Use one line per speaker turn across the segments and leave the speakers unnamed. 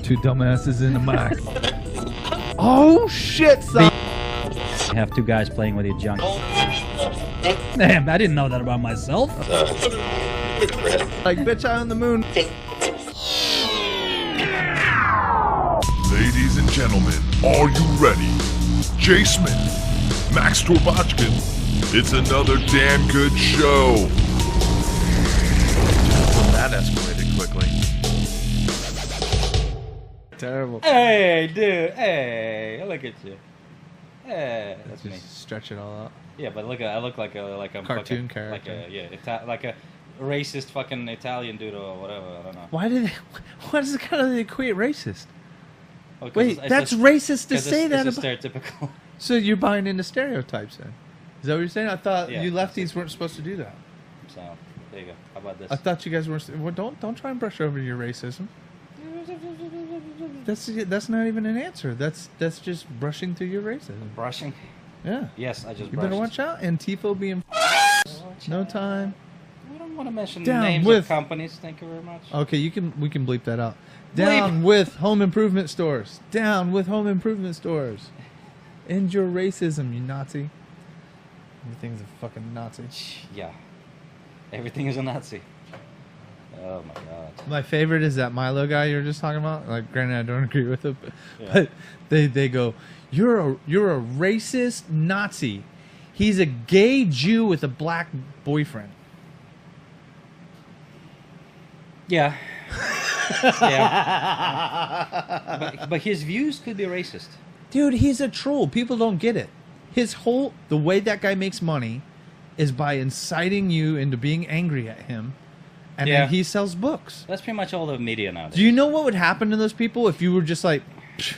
Two dumbasses in the mic. Oh shit, son.
You have two guys playing with your junk. Damn, I didn't know that about myself.
Like bitch, I on the moon.
Ladies and gentlemen, are you ready? Jay Smith, Max Torbochkin, it's another damn good show.
Well, that escalated quickly. Terrible.
Hey, dude. Hey, look at you. Hey, that's me.
Stretch it all out.
Yeah, but look, I look like a
Cartoon
fucking,
character.
like a racist fucking Italian dude or whatever. I don't know.
Why does it kind of equate racist?
Oh, 'cause
Wait,
it's
that's
just-
racist to
'cause
say that
it's
about.
stereotypical.
So you're buying into stereotypes then? Is that what you're saying? I thought
Yeah,
you lefties weren't supposed to do that.
So there you go. How about this?
I thought you guys weren't. Well, don't try and brush over your racism. That's not even an answer. That's just brushing through your racism.
Brushing?
Yeah.
Yes, I just
You
brushed.
better watch out. Antifa being no time.
We don't want to mention
Down
names
with-
of companies. Thank you very much.
Okay, we can bleep that out. Down with home improvement stores. Down with home improvement stores. End your racism, you Nazi. Everything's a fucking Nazi.
Yeah. Everything is a Nazi. Oh my god.
My favorite is that Milo guy you were just talking about. Like, granted, I don't agree with it,
Yeah.
but they go, you're a racist Nazi. He's a gay Jew with a black boyfriend.
Yeah. Yeah. But his views could be racist.
Dude, he's a troll. People don't get it. The way that guy makes money is by inciting you into being angry at him, and
Yeah.
then he sells books.
That's pretty much all the media nowadays.
Do you know what would happen to those people if you were just like, psh,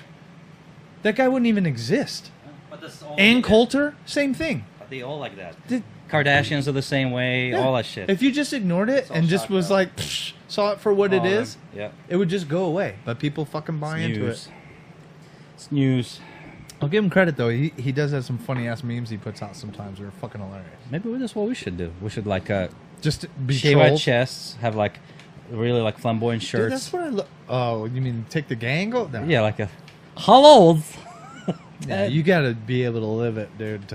that guy wouldn't even exist?
But that's all
Ann
like that.
Coulter, same thing.
But they all like that.
Did-
Kardashians are the same way.
Yeah.
All that shit.
If you just ignored it
all
and just
shock
was
value.
like, psh, saw it for what it
All of
is,
them. Yeah.
it would just go away. But people fucking buy
It's
into
news.
it.
It's news.
I'll give him credit though. He does have some funny ass memes he puts out sometimes. They're fucking hilarious.
Maybe that's what we should do. We should like
Just be
shave our
trolls.
chests, have like really like flamboyant
Dude,
shirts.
that's what I look. Oh, you mean take the gangle? No.
Yeah, like a hello.
Yeah, you gotta be able to live it, dude,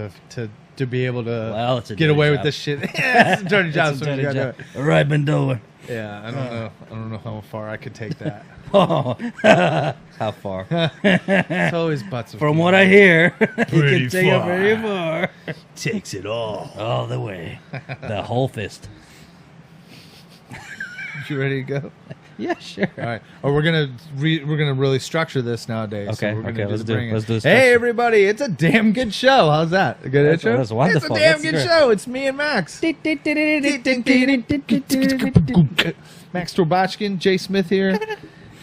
to be able to
Well, it's a
get
dirty
away with
job.
this shit. Yeah, it's a dirty job.
It's a
so you
dirty
gotta
job.
do it.
Right, Bendover.
Yeah, I don't know how far I could take that.
Oh, how far?
It's always butts. of
From
people.
what I hear, he
Pretty
can take it
far.
very far.
Takes it all
the way. The whole fist.
You ready to go?
Yeah, sure.
All right. Oh, we're gonna really structure this nowadays.
Okay,
So we're gonna
okay,
do
let's
the
do it.
bring in.
Let's do the
Hey,
structure.
everybody! It's a damn good show. How's that? A good
That's-
intro?
that's wonderful.
It's a damn
That's
good
great.
show. It's me and Max. Max Torbochkin, Jay Smith here,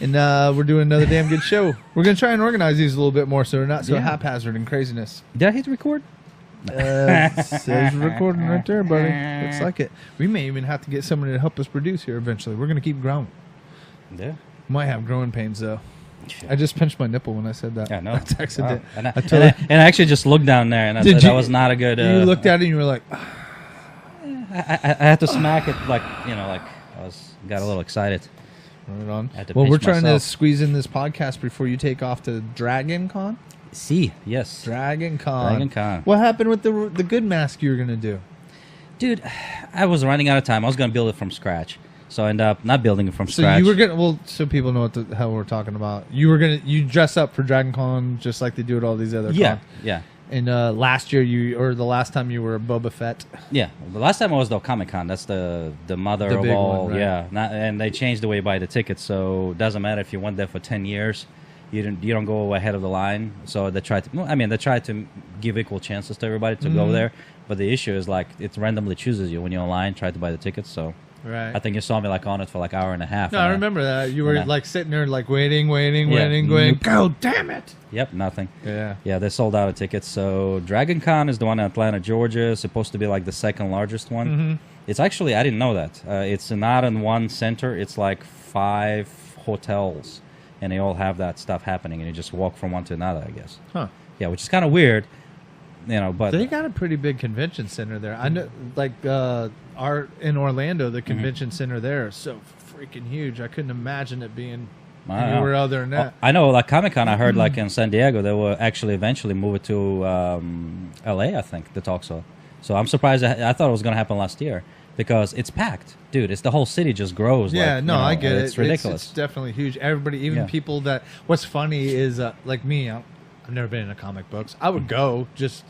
and we're doing another damn good show. We're gonna try and organize these a little bit more so they're not so
Yeah.
haphazard and craziness.
Did I hit record?
Says recording right there, buddy. Looks like it. We may even have to get somebody to help us produce here eventually. We're gonna keep growing.
Yeah.
Might have growing pains though. I just pinched my nipple when I said that.
Yeah, no.
That's accident.
Wow. And, I,
I told
and I actually just looked down there, and I
Did
said
you-
that was not a good.
you looked at it and you were like,
I had to smack it like like I got a little excited.
right on.
I had to
Well,
pinch
we're trying
myself.
to squeeze in this podcast before you take off to Dragon Con.
See, yes,
Dragon Con.
Dragon Con.
What happened with the good mask you were gonna do?
Dude, I was running out of time. I was gonna build it from scratch, so I ended up not building it from
So
scratch.
you were gonna so people know what the hell we're talking about. You dress up for Dragon Con just like they do at all these other
yeah,
cons.
yeah,
And last year the last time you were a Boba Fett.
yeah. The last time I was the Comic Con. That's the mother
The
of
big
all.
one, right.
Yeah, and they changed the way you buy the tickets, so it doesn't matter if you went there for 10 years. You don't go ahead of the line. So they try to give equal chances to everybody to
Mm-hmm.
go there. But the issue is like it randomly chooses you when you're online. Try to buy the tickets. So
Right.
I think you saw me like on it for like hour and a half.
No,
and
I remember that. You were
and I-
like sitting there like waiting,
Yeah.
going,
Nope.
go damn it.
Yep, nothing.
Yeah.
Yeah, they sold out of tickets. So Dragon Con is the one in Atlanta, Georgia. It's supposed to be like the second largest one.
Mm-hmm.
It's actually, I didn't know that. It's not in one center. It's like 5 hotels, and they all have that stuff happening, and you just walk from one to another, I guess.
Huh.
Yeah, which is kind of weird, but
They got a pretty big convention center there. I know, like in Orlando, the convention center there is so freaking huge. I couldn't imagine it being Anywhere other than that.
I know, like Comic-Con, I heard like in San Diego, they will actually eventually move it to LA, I think, the talk show. So I'm surprised. I thought it was going to happen last year because it's packed. Dude, it's the whole city just grows.
Yeah,
like,
no, I get it.
It's ridiculous.
It's definitely huge. Everybody, even people that, what's funny is like me, I've never been into comic books. I would go just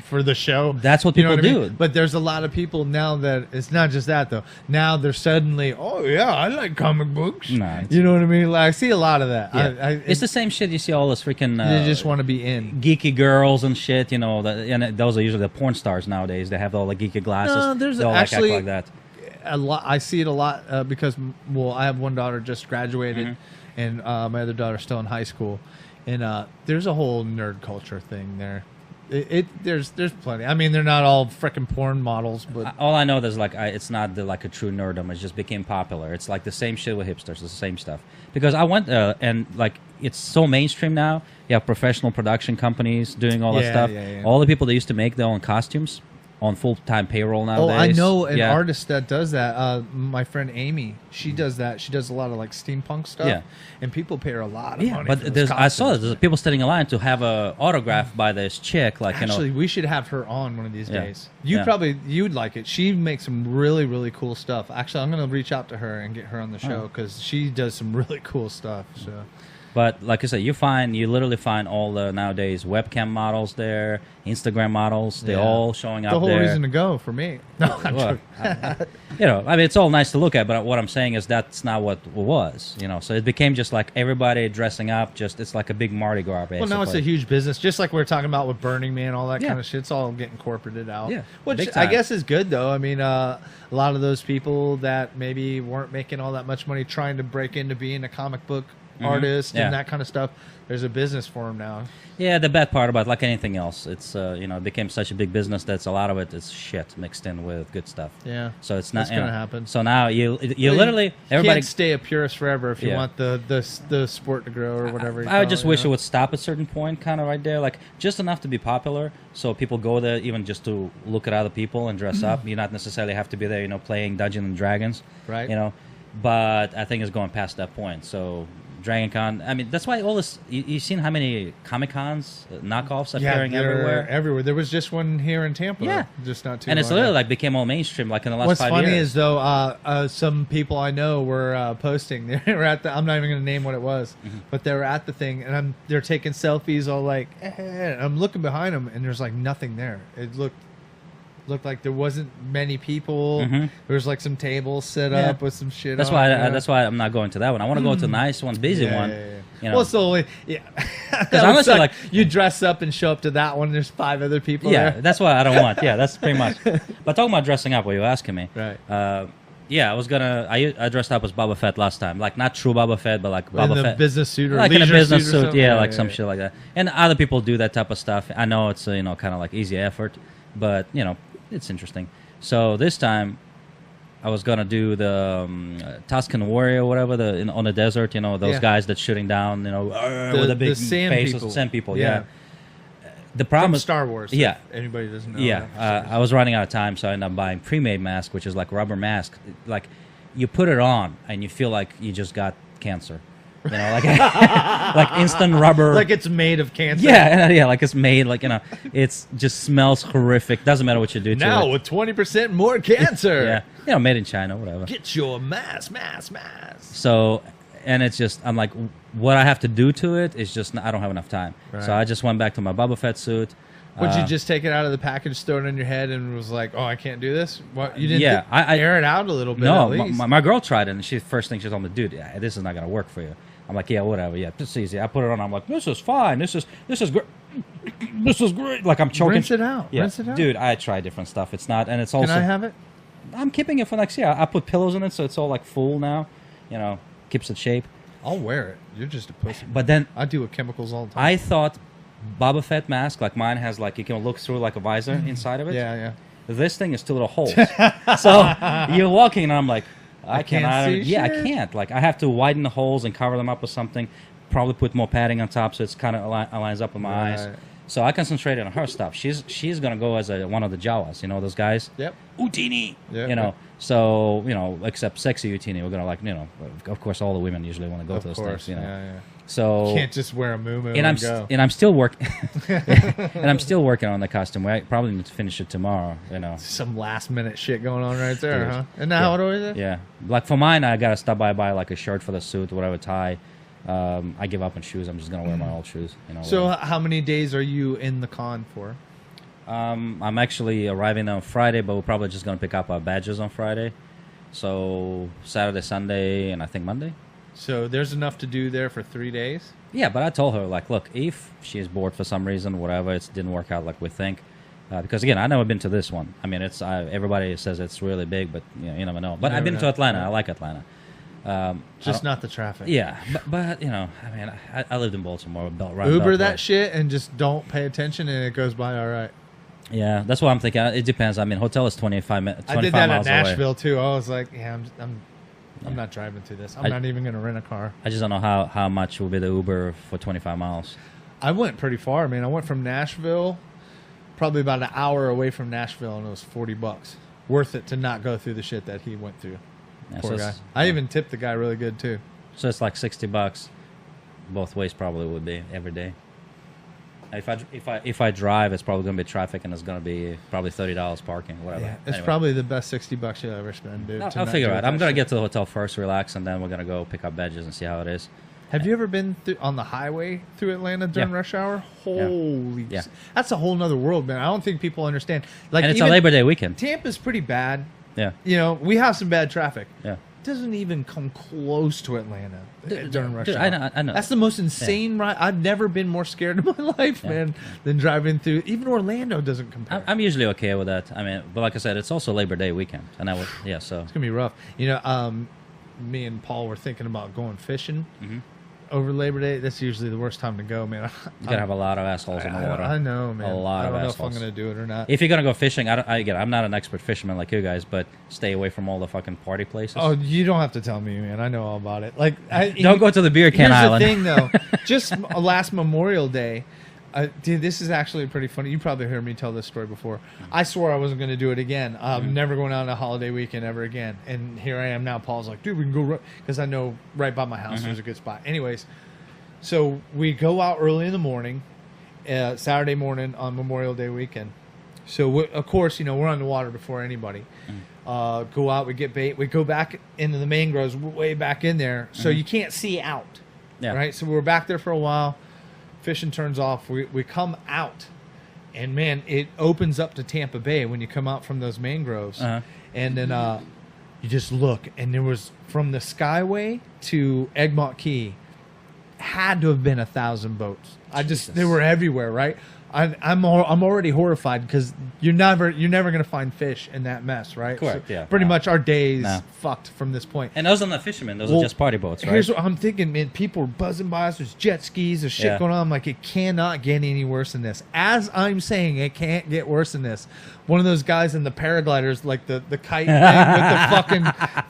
for the show.
That's what people do.
But there's a lot of people now that it's not just that though. Now they're suddenly, oh yeah, I like comic books.
Nah,
you know what I mean? Like I see a lot of that.
Yeah. It's the same shit. You see all this freaking.
They just want to be in
geeky girls and shit. You know, and those are usually the porn stars nowadays. They have all the geeky glasses.
No, there's
they all
actually
act like that.
a lot. I see it a lot because I have one daughter just graduated, and my other daughter's still in high school. And there's a whole nerd culture thing there. There's plenty. I mean, they're not all freaking porn models, but
all I know is like it's not like a true nerdom. It just became popular. It's like the same shit with hipsters. It's the same stuff. Because I went and like it's so mainstream now. You have professional production companies doing all that stuff.
Yeah.
All the people that used to make their own costumes on full-time payroll nowadays.
Oh, I know an artist that does that. My friend Amy, she does that. She does a lot of like steampunk stuff.
Yeah.
And people pay her a lot of money.
But I saw there's people standing in line to have a autograph by this chick. Like,
actually, we should have her on one of these days. You'd like it. She makes some really, really cool stuff. Actually, I'm gonna reach out to her and get her on the show because she does some really cool stuff. So.
But like I said, you literally find all the nowadays webcam models there, Instagram models. They're all showing up there.
The whole reason to go for me. No, I'm joking.
I mean, it's all nice to look at, but what I'm saying is that's not what it was. So it became just like everybody dressing up. It's like a big Mardi Gras, basically.
Well, now it's a huge business, just like we were talking about with Burning Man, all that kind of shit. It's all getting corporated out.
Yeah,
which I guess is good, though. I mean, a lot of those people that maybe weren't making all that much money trying to break into being a comic book artist and that kind of stuff, there's a business for them now.
Yeah, the bad part about like anything else, it's it became such a big business that's a lot of it is shit mixed in with good stuff.
Yeah,
so it's not
that's gonna happen.
So now you literally everybody
can't stay a purist forever if you want the sport to grow or whatever.
I just wish it would stop at a certain point, kind of right there, like just enough to be popular, so people go there even just to look at other people and dress up. You not necessarily have to be there, playing Dungeons and Dragons,
right?
But I think it's going past that point. So. Dragon Con. I mean, that's why all this. You've seen how many Comic Cons knockoffs appearing everywhere.
Everywhere. There was just one here in Tampa. Just not too.
And it's literally like became all mainstream, like in the last 5 years.
What's funny is though, some people I know were posting. They were at the. I'm not even going to name what it was, but they were at the thing, and they're taking selfies, all like. I'm looking behind them, and there's like nothing there. It looked like there wasn't many people. There was like some tables set up with some shit.
That's why I'm not going to that one. I want to go to the nice one, busy one.
Well, it's the only because
honestly, like
you dress up and show up to that one. There's 5 other people.
Yeah,
there.
That's why I don't want. Yeah, that's pretty much. But talking about dressing up, what you were asking me,
right?
I was gonna. I dressed up as Boba Fett last time, like not true Boba Fett, but like Boba Fett,
business suit or
like in a business suit,
yeah,
some shit like that. And other people do that type of stuff. I know it's kind of like easy effort, but it's interesting. So this time, I was gonna do the Tuscan Warrior, whatever, on the desert. Those guys that's shooting down, with a big sand people. Yeah. The problem
From
is
Star Wars.
Yeah.
If anybody doesn't know.
Yeah. I was running out of time, so I ended up buying pre-made mask, which is like rubber mask. Like you put it on and you feel like you just got cancer. Like like instant rubber.
Like it's made of cancer.
Yeah, like it's made it's just smells horrific. Doesn't matter what you do to it.
Now with 20% more cancer.
Yeah, made in China, whatever.
Get your mask.
So, and it's just I'm like, what I have to do to it is just I don't have enough time. Right. So I just went back to my Boba Fett suit.
Would you just take it out of the package, throw it in your head, and was like, "Oh, I can't do this"? What you didn't?
Yeah, I
air it out a little bit.
No,
at least.
My girl tried it, and first thing she told me, "Dude, this is not gonna work for you." I'm like, "Yeah, whatever. Yeah, it's easy." I put it on. I'm like, "This is fine. This is great. This is great." Like I'm choking.
Rinse it out.
Yeah.
Rinse it out.
Dude, I tried different stuff. It's not, and it's also.
Can I have it?
I'm keeping it for next year. I put pillows in it, so it's all like full now. Keeps its shape.
I'll wear it. You're just a pussy.
But then
I do with chemicals all the time.
I thought Boba Fett mask, like mine has like you can look through like a visor inside of it.
Yeah.
This thing is 2 little holes. So you're walking and I'm like, I cannot.
Yeah,
I can't. Like I have to widen the holes and cover them up with something. Probably put more padding on top so it's kind of aligns up with my eyes. So I concentrated on her stuff. She's gonna go as one of the Jawas, you know, those guys.
Yep.
Utini.
Yep.
You know. So except sexy Utini, we're gonna of course, all the women usually want to go to those things. You know.
Yeah.
So
you can't just wear a muumuu
and
go.
I'm still working on the costume. I probably need to finish it tomorrow. You know.
Some last minute shit going on right there,
Dude.
huh? Isn't that how it always is?
Yeah. Like for mine, I gotta stop by buy like a shirt for the suit, whatever, tie. I give up on shoes. I'm just gonna wear my old shoes. You know.
So how many days are you in the con for?
I'm actually arriving on Friday, but we're probably just gonna pick up our badges on Friday. So Saturday, Sunday, and I think Monday.
So there's enough to do there for 3 days?
Yeah, but I told her, like, look, if she is bored for some reason, whatever, it didn't work out like we think. Because, again, I've never been to this one. I mean, everybody says it's really big, but you never know. But I've been to Atlanta. I like Atlanta.
Just not the traffic.
Yeah, but I mean, I lived in Baltimore.
Uber that shit and just don't pay attention, and it goes by all right.
Yeah, that's what I'm thinking. It depends. I mean, hotel is 25 minutes.
I did that at Nashville, too. I was like, yeah, I'm not driving through this. I'm not even going to rent a car.
I just don't know how much will be the Uber for 25 miles.
I went pretty far, man. I went from Nashville, probably about an hour away from Nashville, and it was $40. Worth it to not go through the shit that he went through.
Yeah,
Poor guy. I even tipped the guy really good, too.
So it's like $60 both ways probably would be every day. If I drive, it's probably going to be traffic, and it's going to be probably $30 parking, whatever.
Yeah, it's probably the best $60 you'll ever spend, dude.
I'll figure it out. I'm going to get to the hotel first, relax, and then we're going to go pick up badges and see how it is.
Have you ever been on the highway through Atlanta during rush hour? Holy, that's a whole nother world, man. I don't think people understand. Like,
and it's a Labor Day weekend.
Tampa's pretty bad.
Yeah,
you know, we have some bad traffic.
Yeah.
Doesn't even come close to Atlanta during rush hour.
I know.
That's the most insane ride. I've never been more scared in my life, man, than driving through. Even Orlando doesn't compare.
I'm usually okay with that. I mean, but like I said, it's also Labor Day weekend, and so
it's gonna be rough. You know, me and Paul were thinking about going fishing over Labor Day. That's usually the worst time to go, man.
You gotta have a lot of assholes in the water.
I know, man.
A lot of assholes.
I don't know if I'm gonna do it or not.
If you're gonna go fishing, I'm not an expert fisherman like you guys, but stay away from all the fucking party places.
Oh, you don't have to tell me, man. I know all about it. Like,
don't go to the beer can island.
Here's the thing, though. Just last Memorial Day, dude, this is actually pretty funny. You probably heard me tell this story before. I swore I wasn't going to do it again. I'm never going out on a holiday weekend ever again. And here I am now. Paul's like, dude, we can go because I know right by my house there's a good spot. Anyways, so we go out early in the morning, Saturday morning on Memorial Day weekend. So, of course, you know, we're on the water before anybody. Go out, we get bait. We go back into the mangroves, way back in there, so you can't see out. Yeah. Right? So we're back there for a while. Fishing turns off. We come out, and, man, it opens up to Tampa Bay when you come out from those mangroves. And then you just look, and there was, from the Skyway to Egmont Key, had to have been 1,000 boats. They were everywhere, right? I'm already horrified because you're never going to find fish in that mess, right?
Correct.
So pretty much our days fucked from this point.
And those are not fishermen; those are just party boats, right?
Here's what I'm thinking, man. People are buzzing by us. There's jet skis. There's shit going on. I'm like, it cannot get any worse than this. As I'm saying, it can't get worse than this. One of those guys in the paragliders, like the kite thing with the fucking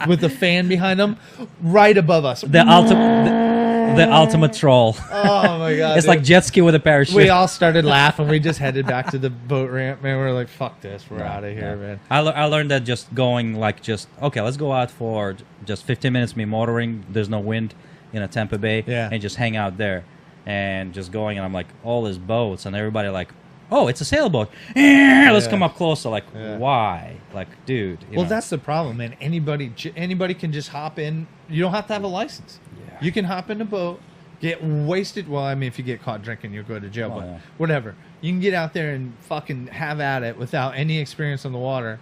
with the fan behind them, right above us.
The ultimate troll.
Oh my god!
It's like jet ski with a parachute.
We all started laughing. We just headed back to the boat ramp, man. We were like, "Fuck this, we're out of here, man."
I learned that just going okay, let's go out for just 15 minutes. Me motoring. There's no wind in a Tampa Bay, and just hang out there, and just going. And I'm like, all these boats, and everybody like, oh, it's a sailboat. Let's come up closer. Like, why? Like, dude.
Well, that's the problem, man. Anybody can just hop in. You don't have to have a license. You can hop in a boat, get wasted. Well, I mean, if you get caught drinking, you'll go to jail. But whatever. You can get out there and fucking have at it without any experience on the water.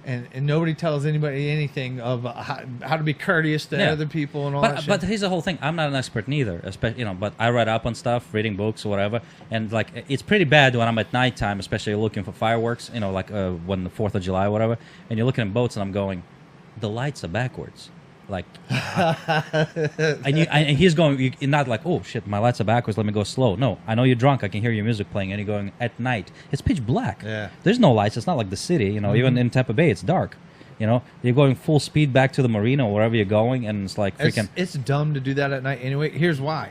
And nobody tells anybody anything of how to be courteous to other people and all that shit.
But here's the whole thing. I'm not an expert neither, especially, but I read up on stuff, reading books or whatever. And, like, it's pretty bad when I'm at nighttime, especially looking for fireworks, like when the 4th of July or whatever. And you're looking at boats and I'm going, the lights are backwards. Like, and he's going, you're not like, oh shit, my lights are backwards, let me go slow. No, I know you're drunk, I can hear your music playing, and you're going at night. It's pitch black. There's no lights. It's not like the city, even in Tampa Bay, it's dark. You're going full speed back to the marina or wherever you're going, and it's like freaking.
It's dumb to do that at night anyway. Here's why.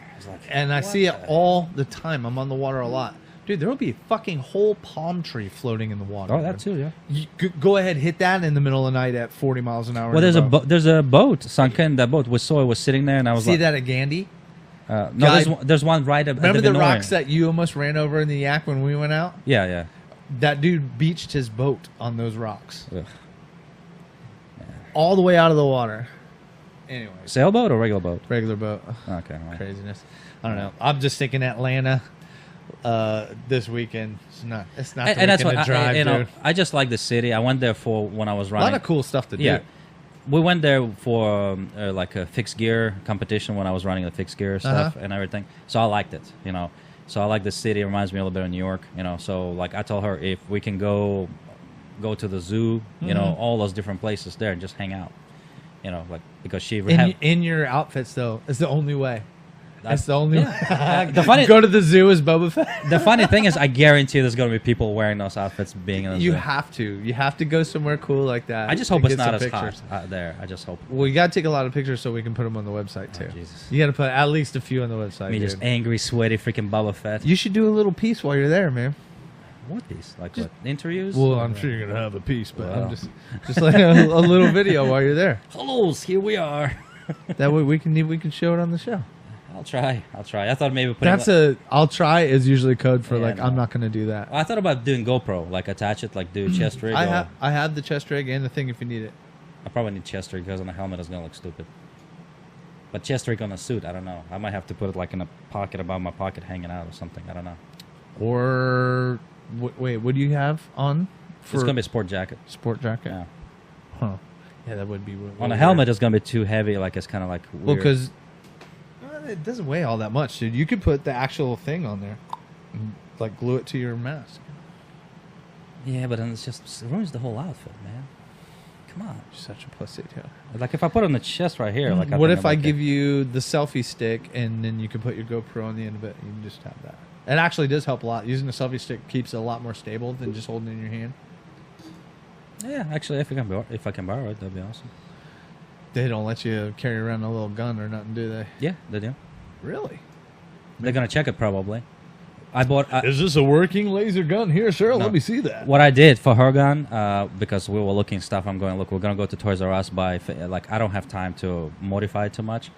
And I see it all the time. I'm on the water a lot. Dude, there will be a fucking whole palm tree floating in the water.
Oh, that too, yeah.
You go ahead, hit that in the middle of the night at 40 miles an hour.
Well, there's a boat sunk in. That boat we saw it was sitting there, and I was
See
like,
that at Gandy?
no, there's one right at
Remember
the
the rocks that you almost ran over in the yak when we went out?
Yeah.
That dude beached his boat on those rocks.
Ugh.
All the way out of the water. Anyway.
Sailboat or regular boat?
Regular boat.
Okay. Right.
Craziness. I don't know. I'm just thinking Atlanta this weekend. It's not the
And that's
weekend
what
to drive, dude.
I just like the city. I went there for when I was
A
running.
lot of cool stuff to do.
Yeah. We went there for like a fixed gear competition when I was running the fixed gear stuff and everything. So I liked it, you know. So I like the city. It reminds me a little bit of New York, you know. So like I told her if we can go to the zoo, you know, all those different places there and just hang out, you know, like because she
in your outfits though, it's the only way. That's the only way.
The funny
go to the zoo as Boba Fett.
The funny thing is, I guarantee there's going to be people wearing those outfits being in the zoo.
You have to go somewhere cool like that.
I just hope it's
get
not
some
as
pictures.
hot out there. I just hope.
Well, you got to take a lot of pictures so we can put them on the website too.
Jesus.
You got to put at least a few on the website.
Me just angry, sweaty, freaking Boba Fett.
You should do a little piece while you're there, man.
What piece? Like what? Interviews?
Well, I'm sure you're gonna have a piece, but I'm just like a little video while you're there.
Hello, here we are.
That way we can show it on the show.
I'll try. I thought maybe putting
I'll try is usually code for
Yeah, no.
I'm not gonna do that.
I thought about doing GoPro, like attach it, like do chest rig.
I have the chest rig and the thing if you need it.
I probably need chest rig because on the helmet it's gonna look stupid. But chest rig on a suit, I don't know. I might have to put it like in a pocket above my pocket, hanging out or something. I don't know.
Or wait, what do you have on?
It's gonna be a sport jacket.
Sport jacket.
Yeah.
Huh. Yeah, that would be
On a helmet, it's gonna be too heavy. Like it's kind of like weird.
Well, because it doesn't weigh all that much, dude. You could put the actual thing on there, and, like glue it to your mask.
Yeah, but then it ruins the whole outfit, man. Come on.
You're such a pussy, too.
Like if I put it on the chest right here, like
what if I give you the selfie stick and then you can put your GoPro on the end of it? And you can just have that. It actually does help a lot. Using the selfie stick keeps it a lot more stable than just holding it in your hand.
Yeah, actually, if I can borrow it, that'd be awesome.
They don't let you carry around a little gun or nothing, do they?
Yeah, they do.
Really?
They're gonna check it probably. I bought.
Is this a working laser gun? Here, sir.
No.
Let me see that.
What I did for her gun, because we were looking stuff, I'm going, look, we're going to go to Toys R Us, like, I don't have time to modify it too much.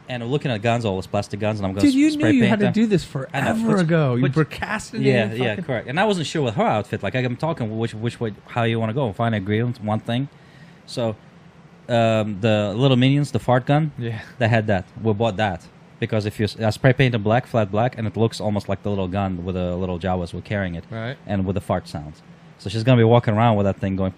And we're looking at guns, all those plastic guns, and I'm going to spray paint.
Dude, you knew you had to
them.
do this forever ago. You procrastinated.
Yeah, correct. And I wasn't sure with her outfit. Like, I'm talking which way, how you want to go. Find agreement, one thing. So, the little minions, the fart gun, they had that. We bought that. Because if you spray paint in black, flat black, and it looks almost like the little gun with the little Jawas were carrying it,
right?
And with the fart sounds. So she's gonna be walking around with that thing going,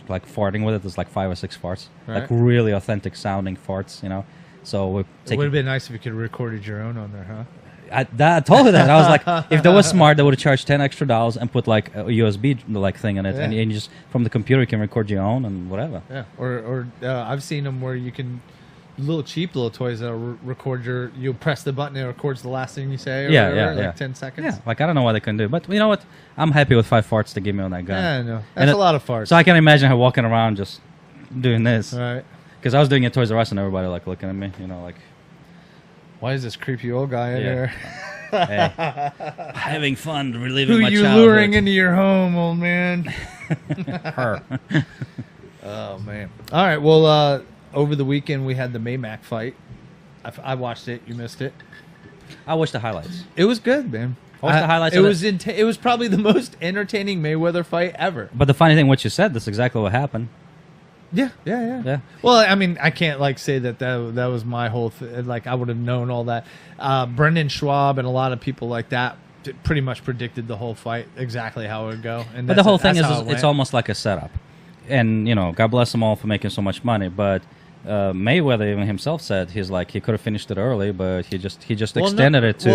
like farting with it. There's like 5 or 6 farts,
right.
Like really authentic sounding farts, you know. So
it would have been nice if you could have recorded your own on there, huh?
I told her that. I was like, if they were smart, they would have charged $10 extra and put like a USB like thing in it, and you just from the computer you can record your own and whatever.
Yeah, or I've seen them where you can. Little cheap little toys that'll record you'll press the button and it records the last thing you say or whatever, like 10 seconds.
Yeah, like I don't know what they can do, but you know what? I'm happy with 5 farts to give me on that gun.
Yeah, I know. That's a lot of farts.
So I can imagine her walking around just doing this.
Right.
Because I was doing it at Toys R Us and everybody like looking at me, you know, like,
why is this creepy old guy in here?
Hey, having fun reliving my childhood.
Who you luring into your home, old man?
Her.
Oh, man. All right, well, over the weekend, we had the Maymac fight. I watched it. You missed it.
I watched the highlights.
It was good, man.
I watched the highlights.
It was probably the most entertaining Mayweather fight ever.
But the funny thing, what you said, that's exactly what happened.
Yeah. Well, I mean, I can't say that was my whole like I would have known all that. Brendan Schwab and a lot of people like that pretty much predicted the whole fight exactly how it would go. And
but the whole thing is it's almost like a setup. And, you know, God bless them all for making so much money. But Mayweather even himself said he could have finished it early, but he just extended it to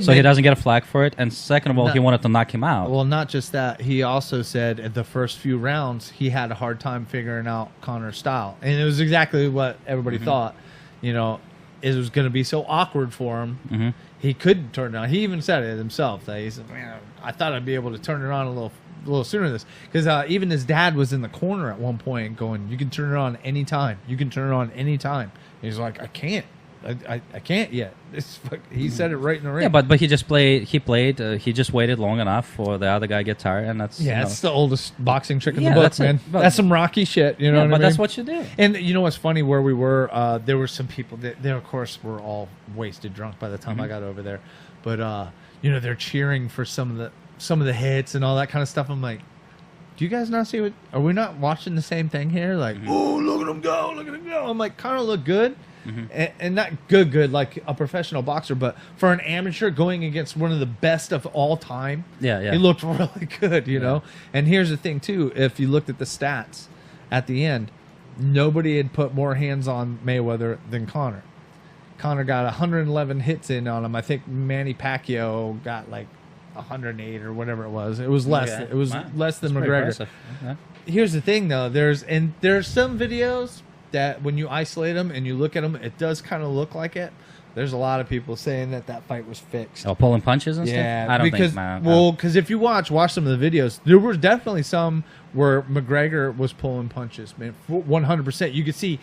so he doesn't get a flag for it. And second of all, he wanted to knock him out.
Well, not just that. He also said at the first few rounds he had a hard time figuring out Conor's style, and it was exactly what everybody thought. You know, it was going to be so awkward for him. He couldn't turn it on. He even said it himself. That he said, "Man, I thought I'd be able to turn it on a little sooner than this," because even his dad was in the corner at one point going, "You can turn it on anytime. You can turn it on anytime." And he's like, "I can't. I can't yet. He said it right in the ring.
Yeah, but he just played. He played. He just waited long enough for the other guy to get tired, and that's
it's the oldest boxing trick in the
Yeah,
book,
that's it.
man.
But-
That's some Rocky shit. You know what I mean?
but that's what you do.
And you know what's funny? Where we were, there were some people that they, of course, were all wasted drunk by the time I got over there. But they're cheering for some of the hits and all that kind of stuff. I'm like, do you guys not see what? Are we not watching the same thing here? Like, oh, look at him go, look at him go. I'm like, kind of look good, and not good like a professional boxer, but for an amateur going against one of the best of all time,
Yeah.
he looked really good, you know. And here's the thing too: if you looked at the stats at the end, nobody had put more hands on Mayweather than Conor. Conor got 111 hits in on him. I think Manny Pacquiao got like 108 or whatever it was. It was less.
Yeah.
It was
Wow.
less than
That's pretty
McGregor.
impressive. Okay.
Here's the thing, though. There's some videos that when you isolate them and you look at them, it does kind of look like it. There's a lot of people saying that fight was fixed.
Oh, pulling punches and
Yeah,
stuff. I don't
because
think. Man,
because if you watch some of the videos, there were definitely some where McGregor was pulling punches, man, 100%. You could see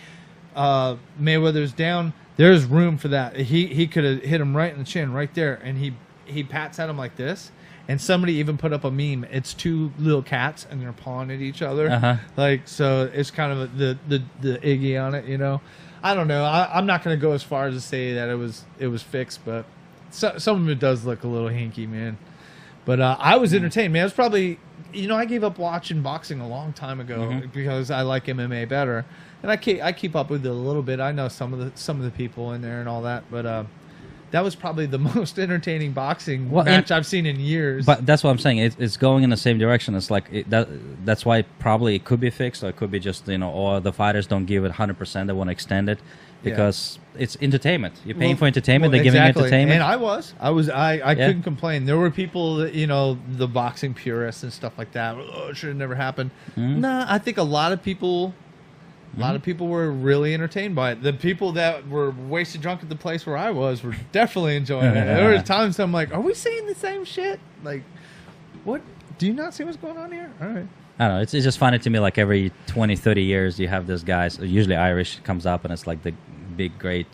Mayweather's down. There's room for that. He could have hit him right in the chin, right there, and he pats at him like this. And somebody even put up a meme. It's two little cats, and they're pawing at each other. Like, so it's kind of the Iggy on it, you know. I don't know. I'm not going to go as far as to say that it was fixed, but some of it does look a little hinky, man. But I was entertained, man. It was probably, I gave up watching boxing a long time ago because I like MMA better, and I keep up with it a little bit. I know some of the people in there and all that, but that was probably the most entertaining boxing match I've seen in years.
But that's what I'm saying. It's going in the same direction. It's like that's why probably it could be fixed, or it could be just or the fighters don't give it 100%. They want to extend it because it's entertainment. You're paying for entertainment. They're giving you entertainment.
And I couldn't complain. There were people that the boxing purists and stuff like that. Oh, it should have never happened. Nah, I think a lot of people. A lot of people were really entertained by it. The people that were wasted drunk at the place where I was were definitely enjoying it. There were times I'm like, are we saying the same shit? Like, what? Do you not see what's going on here? All right.
I don't know. It's just funny to me, like every 20, 30 years, you have this guy, usually Irish, comes up and it's like the big, great,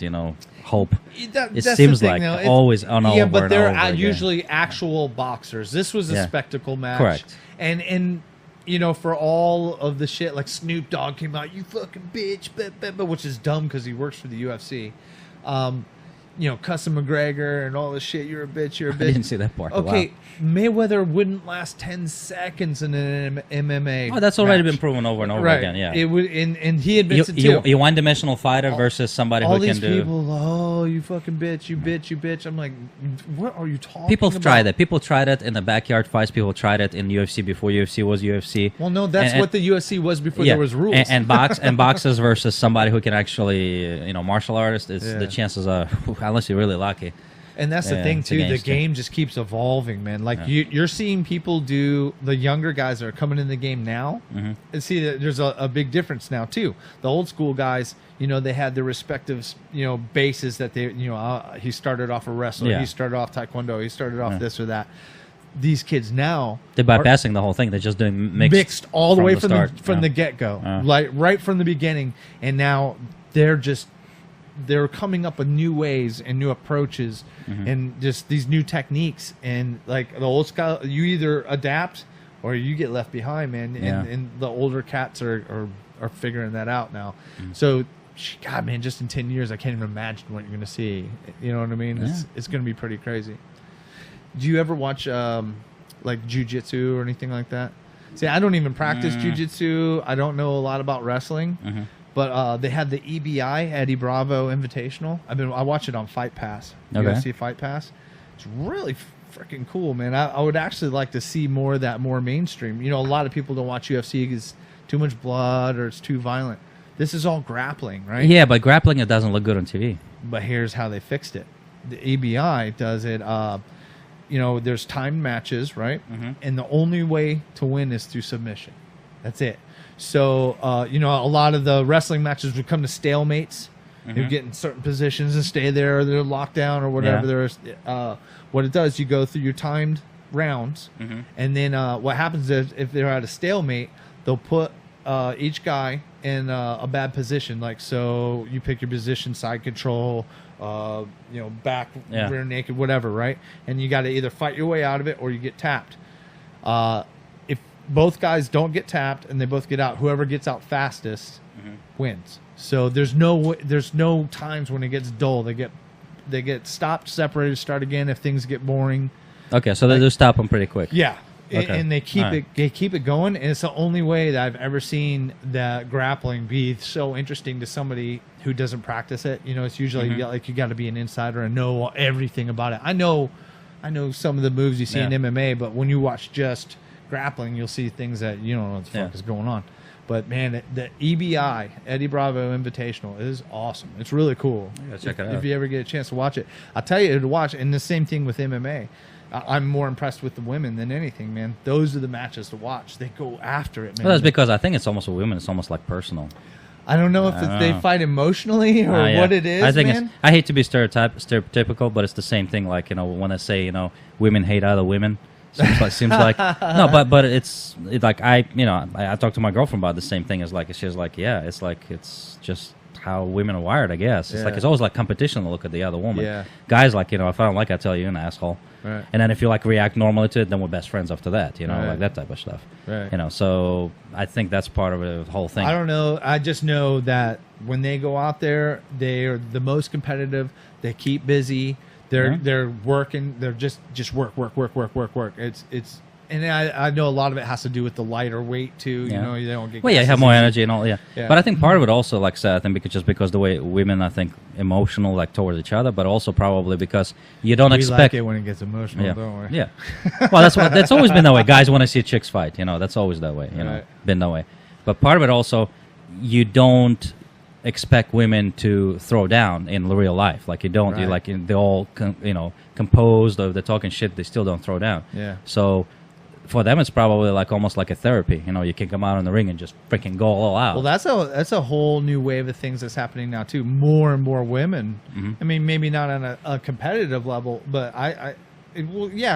hope. It seems like always on over
yeah, but
and
they're
over again.
usually actual boxers. This was a spectacle match.
Correct.
And for all of the shit, like Snoop Dogg came out, you fucking bitch, which is dumb because he works for the UFC. Cussing McGregor and all this shit. You're a bitch. You're a bitch.
I didn't see that part.
Okay,
Wow.
Mayweather wouldn't last 10 seconds in an MMA.
Oh, that's already
match.
been proven over and over
Right.
again. Yeah.
It would, and he admits it too.
You one-dimensional fighter versus somebody
all
who
these
can do.
people, oh, you fucking bitch, you bitch, you bitch. I'm like, what are you talking
People
about?
tried it. People tried it in the backyard fights. People tried it in UFC before UFC was UFC.
Well, no, that's what the UFC was before there was rules.
And boxers versus somebody who can actually, martial artist. The chances are, unless you're really lucky.
And that's the thing too. The game just keeps evolving, man. Like you're seeing people do. The younger guys that are coming in the game now, and see that there's a big difference now too. The old school guys, they had their respective, bases that they, he started off a wrestler,
Yeah.
he started off taekwondo, he started off this or that. These kids now
They're bypassing the whole thing. They're just doing mixed
all the way
start.
from the get go, like right from the beginning, and now they're coming up with new ways and new approaches and just these new techniques. And like the old school, you either adapt or you get left behind, man. And the older cats are figuring that out now. So, God, man, just in 10 years, I can't even imagine what you're going to see. You know what I mean?
Yeah.
It's going to be pretty crazy. Do you ever watch like jiu-jitsu or anything like that? See, I don't even practice jiu-jitsu. I don't know a lot about wrestling. But they had the EBI, Eddie Bravo Invitational. I watch it on Fight Pass, UFC Fight Pass. It's really freaking cool, man. I would actually like to see more of that, more mainstream. A lot of people don't watch UFC because too much blood or it's too violent. This is all grappling, right?
Yeah, but grappling, it doesn't look good on TV.
But here's how they fixed it. The EBI does it. There's timed matches, right? And the only way to win is through submission. That's it. So, a lot of the wrestling matches would come to stalemates. You get in certain positions and stay there, or they're locked down or whatever. There's what it does, you go through your timed rounds, and then what happens is if they're at a stalemate, they'll put each guy in a bad position. Like, so you pick your position, side control, back, rear naked, whatever, right? And you got to either fight your way out of it or you get tapped. If both guys don't get tapped and they both get out, whoever gets out fastest wins. So there's no times when it gets dull. They get stopped, separated, start again if things get boring.
Okay, so they do stop them pretty quick.
Yeah.
Okay.
And they keep it going, and it's the only way that I've ever seen that grappling be so interesting to somebody who doesn't practice it. It's usually you got to be an insider and know everything about it. I know some of the moves you see in MMA, but when you watch just grappling, you'll see things that you don't know what the fuck is going on. But man, the EBI Eddie Bravo Invitational is awesome. It's really cool.
Check it out
if you ever get a chance to watch it. I'll tell you to watch. And the same thing with MMA. I'm more impressed with the women than anything, man. Those are the matches to watch. They go after it, man.
Well, that's because I think it's almost with women. It's almost like personal.
I don't know if they fight emotionally or what it is,
I think
man.
I hate to be stereotypical, but it's the same thing. Like, when I say, women hate other women. Seems like no, but it's like I talked to my girlfriend about the same thing. She's like, yeah, it's just how women are wired, I guess. It's like it's always like competition to look at the other woman.
Yeah.
Guys, if I don't like it, I tell you, you're an asshole.
Right.
And then if you react normally to it, then we're best friends after that. Like that type of stuff.
Right.
So I think that's part of the whole thing.
I don't know. I just know that when they go out there, they are the most competitive. They keep busy. They're working. They're just work. It's and I know a lot of it has to do with the lighter weight too.
Yeah.
They don't get.
Well, you have more energy and all. Yeah.
Yeah.
But I think part of it also, like I said, I think because the way women, I think, emotional towards each other, but also probably because you don't expect
like it when it gets emotional, don't we?
Yeah. Well, that's always been that way. Guys want to see chicks fight. That's always that way. Been that way. But part of it also, you don't expect women to throw down in real life. Like you don't.
Right.
They're all composed, or they're talking shit. They still don't throw down.
Yeah.
So for them, it's probably almost like a therapy. You can come out in the ring and just freaking go all out.
Well, that's a whole new wave of things that's happening now too. More and more women. I mean, maybe not on a competitive level, but a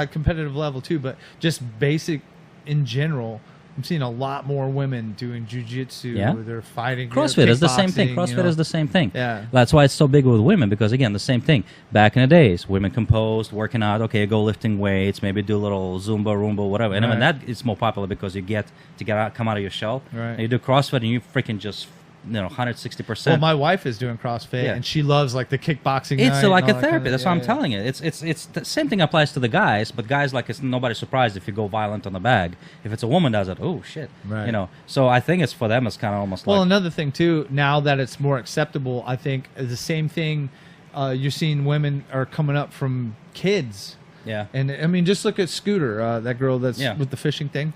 competitive level too. But just basic in general. I'm seeing a lot more women doing jiu-jitsu.
Yeah.
They're fighting.
CrossFit is the same thing. CrossFit is the same thing.
Yeah.
That's why it's so big with women, because, again, the same thing. Back in the days, women composed, working out, okay, go lifting weights, maybe do a little Zumba, Roomba, whatever. And I mean, that is more popular because you get to come out of your shell.
Right.
And you do CrossFit and you freaking just 160%.
Well, my wife is doing CrossFit, and she loves the kickboxing.
It's
night
like
and
a
all that
therapy.
kind of-
That's what I'm telling you. It's the same thing applies to the guys, but guys, it's nobody's surprised if you go violent on the bag. If it's a woman does it, oh shit,
Right.
So I think it's for them. It's kind of almost
Well,
like
another thing too. Now that it's more acceptable, I think the same thing. You're seeing women are coming up from kids.
yeah.
And I mean, just look at Scooter, that girl that's with the fishing thing.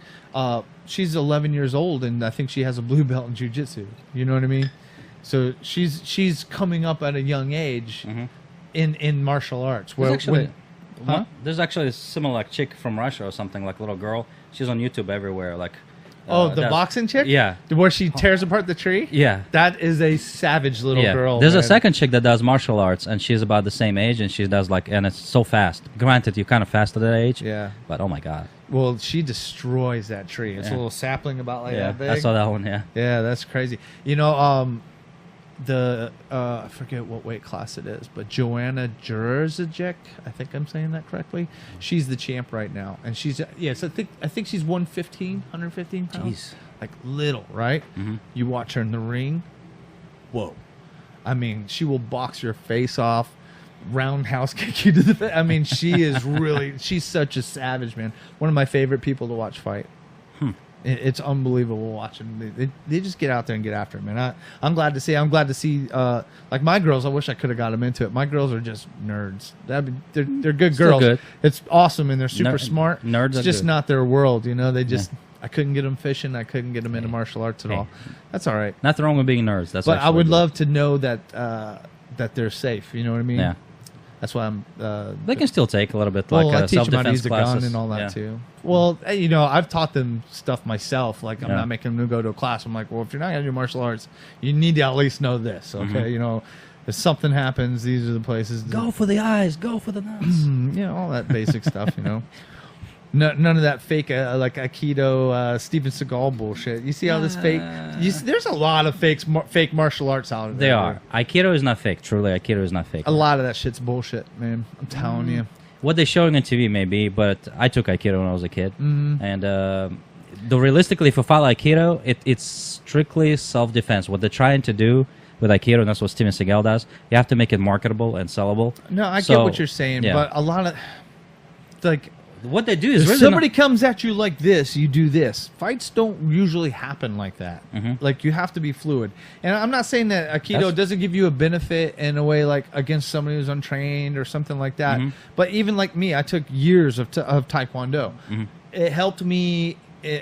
She's 11 years old, and I think she has a blue belt in jiu-jitsu. You know what I mean? So she's coming up at a young age in martial arts.
There's actually a similar chick from Russia or something, like a little girl. She's on YouTube everywhere.
The boxing chick?
Yeah.
Where she tears apart the tree?
Yeah.
That is a savage little girl.
There's
man.
a second chick that does martial arts, and she's about the same age, and she does and it's so fast. Granted, you're kind of fast at that age.
Yeah.
But oh my god.
Well, she destroys that tree. It's a little sapling about that big.
I saw that one. Yeah.
Yeah, that's crazy. I forget what weight class it is, but Joanna Jurzyk, I think I'm saying that correctly. She's the champ right now, and she's I think she's 115 pounds.
Jeez.
Like little, right? You watch her in the ring. Whoa. I mean, she will box your face off, roundhouse kick you to the face. I mean, she's such a savage, man. One of my favorite people to watch fight. It's unbelievable watching. They just get out there and get after it, man. I'm glad to see. Like my girls. I wish I could have got them into it. My girls are just nerds. They're good
Still
girls.
good.
It's awesome, and they're super smart.
Nerds
It's
are
just
good.
not their world. They just. I couldn't get them fishing. I couldn't get them into martial arts at all. That's all right.
Nothing wrong with being nerds. That's.
But I
actually
would
good.
love to know that they're safe. You know what I mean?
Yeah.
That's why I'm.
They can still take a little bit
I
like
teach them how to
self-defense
use a
classes
gun and all that
Yeah.
too. Well, I've taught them stuff myself. Like I'm
Yeah.
not making them go to a class. I'm like, well, if you're not gonna do martial arts, you need to at least know this, okay? If something happens, these are the places.
Go for the eyes. Go for the nuts.
All that basic stuff. None of that fake like Aikido, Steven Seagal bullshit. You see all this fake? There's a lot of fake martial arts out there.
They are. Aikido is not fake. Truly, Aikido is not fake.
A lot of that shit's bullshit, man. I'm telling you.
What they're showing on TV may be, but I took Aikido when I was a kid. And though realistically, if you follow Aikido, it's strictly self-defense. What they're trying to do with Aikido, and that's what Steven Seagal does, you have to make it marketable and sellable.
No, I get what you're saying, but a lot of... like...
What they do is
if
really
somebody comes at you like this, you do this. Fights don't usually happen like that. Like, you have to be fluid. And I'm not saying that Aikido doesn't give you a benefit in a way like against somebody who's untrained or something like that. But even like me, I took years of Taekwondo. It helped me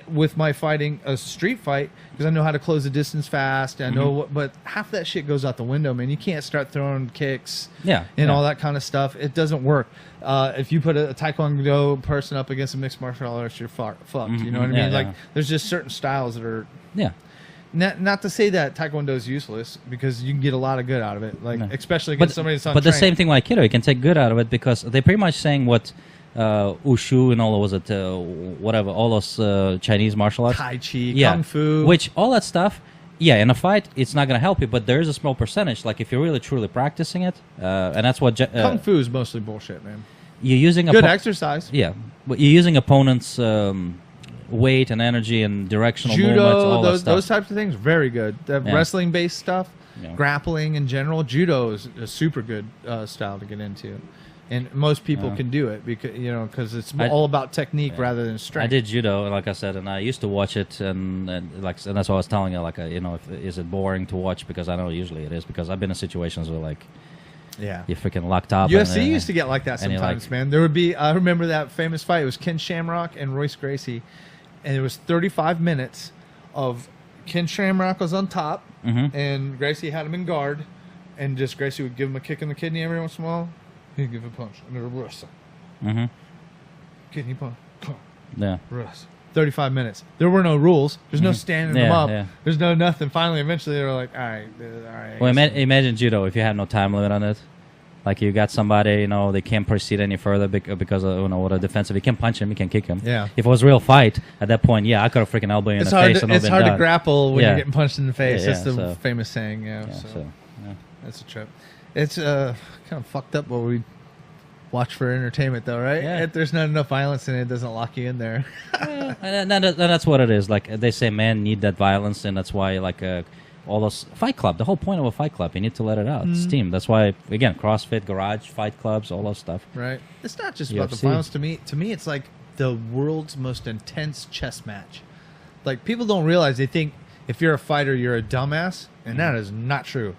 with my fighting a street fight because I know how to close the distance fast. I know what, but half that shit goes out the window, man. You can't start throwing kicks and all that kind of stuff. It doesn't work. If you put a Taekwondo person up against a mixed martial artist, you're fucked. You know what I mean? Like, there's just certain styles that are... Not to say that Taekwondo is useless, because you can get a lot of good out of it, like especially against somebody that's untrained.
But the same thing with Aikido, you can take good out of it because they're pretty much saying what Wushu and all was it whatever, all those Chinese martial arts,
Tai Chi, Kung Fu,
which all that stuff. Yeah, in a fight, it's not going to help you, but there is a small percentage. Like if you're really truly practicing it, and that's what
Kung Fu is mostly bullshit, man.
You're using
good exercise.
Yeah, but you're using opponents' weight and energy and directional movements. All
those types of things, very good. The wrestling-based stuff, grappling in general. Judo is a super good style to get into. And most people can do it because it's all about technique rather than strength.
I did judo, like I said, and I used to watch it, and that's what I was telling you. Like, is it boring to watch? Because I know usually it is. Because I've been in situations where you're freaking locked up.
UFC used to get like that sometimes, man. There would be. I remember that famous fight. It was Ken Shamrock and Royce Gracie, and it was 35 minutes of Ken Shamrock was on top, and Gracie had him in guard, and just Gracie would give him a kick in the kidney every once in a while. He'd give a punch. And then a wrestle. Kidney punch.
Yeah.
Wrestle. 35 minutes. There were no rules. There's no standing them up. There's no nothing. Finally, eventually, they were like, all right.
Well, imagine judo if you have no time limit on it. Like you got somebody, they can't proceed any further because of what a defensive. You can punch him, you can kick him.
Yeah.
If it was a real fight at that point, I could have freaking elbow you in the face.
It's hard to grapple when you're getting punched in the face. That's the famous saying. That's a trip. It's kind of fucked up what we watch for entertainment, though, right?
Yeah.
If there's not enough violence in it, it doesn't lock you in there.
And that's what it is. Like they say, men need that violence, and that's why all those Fight Club. The whole point of a Fight Club, you need to let it out. It's steam. That's why again, CrossFit, garage, fight clubs, all those stuff.
Right. It's not just about the violence. To me, it's like the world's most intense chess match. Like people don't realize, they think if you're a fighter, you're a dumbass, and that is not true.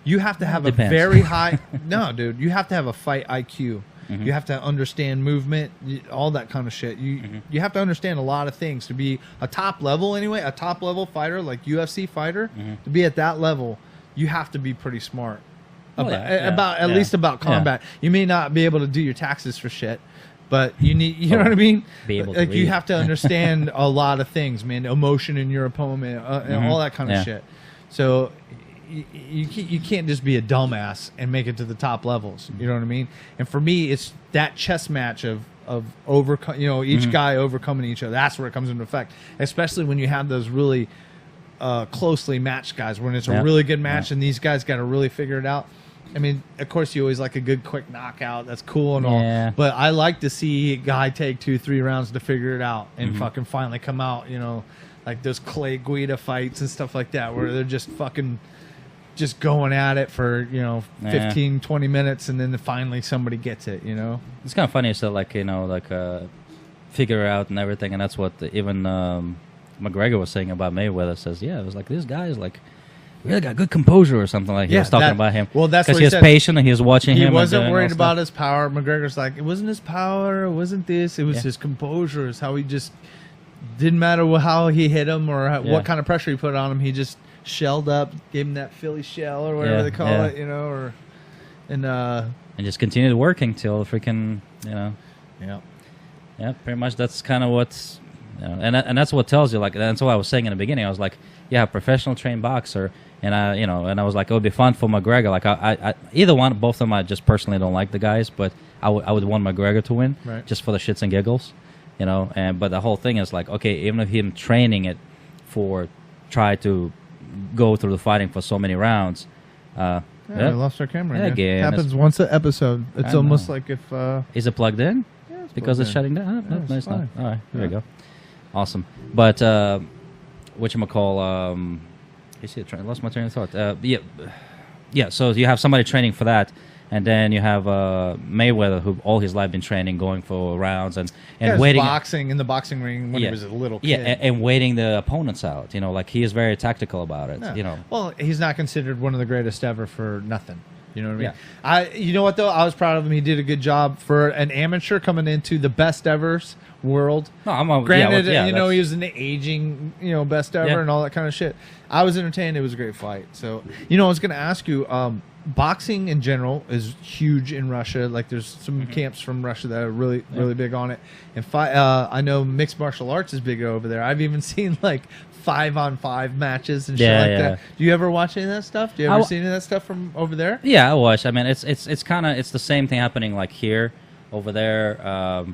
You have to have a very high... No, dude. You have to have a fight IQ. You have to understand movement, all that kind of shit. You have to understand a lot of things to be a top level anyway, a top level fighter, like UFC fighter. To be at that level, you have to be pretty smart. At least about combat. You may not be able to do your taxes for shit, but you need, you know what I mean?
Be able to
you have to understand a lot of things, man. Emotion in your opponent, and all that kind of shit. So... You can't just be a dumbass and make it to the top levels. You know what I mean? And for me, it's that chess match of overcome. Each guy overcoming each other. That's where it comes into effect. Especially when you have those really closely matched guys. When it's a really good match and these guys got to really figure it out. I mean, of course, you always like a good quick knockout. That's cool and all. But I like to see a guy take 2-3 rounds to figure it out and fucking finally come out. Like those Clay Guida fights and stuff like that, where they're just fucking. Just going at it for 15, 20 minutes, and then finally somebody gets it.
It's kind of funny. So figure out and everything, and that's what even McGregor was saying about Mayweather. Says, it was like this guy is like really got good composure or something. Like he was talking about him.
Well, that's
because
he
was patient and he was watching him.
He wasn't worried about his power. McGregor's like, it wasn't his power, it wasn't this. It was his composure. It's how he just didn't matter how he hit him or what kind of pressure he put on him. He just shelled up, gave him that Philly shell or whatever they call it, and
just continued working till freaking, pretty much that's kind of what's, and that's what tells you, like, that's what I was saying in the beginning. I was like, professional trained boxer, and I was like, it would be fun for McGregor. Like, I either one, both of them, I just personally don't like the guys, but I would want McGregor to win, just for the shits and giggles. you know. And but the whole thing is like, okay, even if him training it for try to go through the fighting for so many rounds.
Yeah, we lost our camera.
Yeah,
Again. Happens once an episode. It's almost like if.
Is it plugged in?
Yeah, it's
because it's
plugged in.
shutting down.
Yeah,
No,
it's
it's not.
fine.
All right, there
Yeah.
we go. Awesome. But whatchamacall? You see, I lost my train of thought. Yeah. So you have somebody training for that, and then you have Mayweather, who all his life been training, going for rounds and
Yeah,
waiting.
boxing in the boxing ring when he was a little kid.
Yeah, and waiting the opponents out. You know, like he is very tactical about it.
Yeah.
You know.
Well, he's not considered one of the greatest ever for nothing. You know what I mean?
Yeah.
You know what though? I was proud of him. He did a good job for an amateur coming into the best ever's world.
No,
Granted,
yeah,
he was an aging, best ever and all that kind of shit. I was entertained. It was a great fight. So, I was going to ask you, boxing in general is huge in Russia. Like, there's some camps from Russia that are really, really big on it. And I know mixed martial arts is big over there. I've even seen like 5-on-5 matches and shit like that. Do you ever watch any of that stuff? Do you ever see any of that stuff from over there?
Yeah, I watch. I mean, it's kind of the same thing happening like here, over there.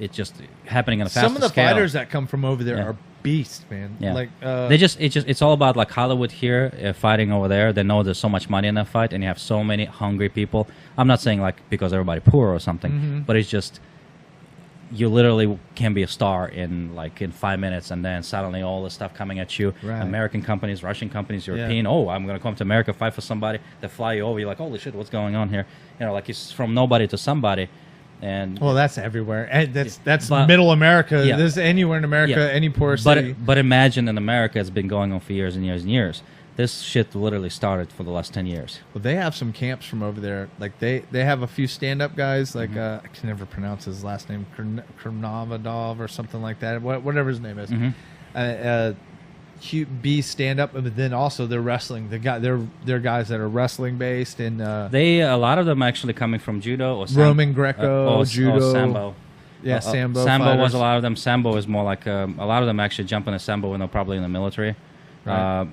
It's just happening on a faster scale.
Some of the fighters that come from over there are beasts, man.
Yeah.
Like
it's all about like Hollywood here fighting over there. They know there's so much money in that fight, and you have so many hungry people. I'm not saying like because everybody poor or something, but it's just you literally can be a star in 5 minutes, and then suddenly all the stuff coming at you.
Right.
American companies, Russian companies, European. Oh, I'm gonna come to America, fight for somebody. They fly you over. You're like, holy shit, what's going on here? Like it's from nobody to somebody. And
well, that's everywhere. And that's middle America.
Yeah.
This anywhere in America, any poor city.
But imagine in America, it's been going on for years and years and years. This shit literally started for the last 10 years.
Well, they have some camps from over there. Like they have a few stand-up guys. Like I can never pronounce his last name, Kernavadov or something like that. Whatever his name is. Be stand-up, but then also they're wrestling. They're guys that are wrestling based, and
a lot of them actually coming from judo or
Roman Greco, judo,
or sambo.
Yeah, sambo.
Sambo was
fighters.
a lot of them. Sambo is more like a lot of them actually jump into sambo when they're probably in the military.
Right.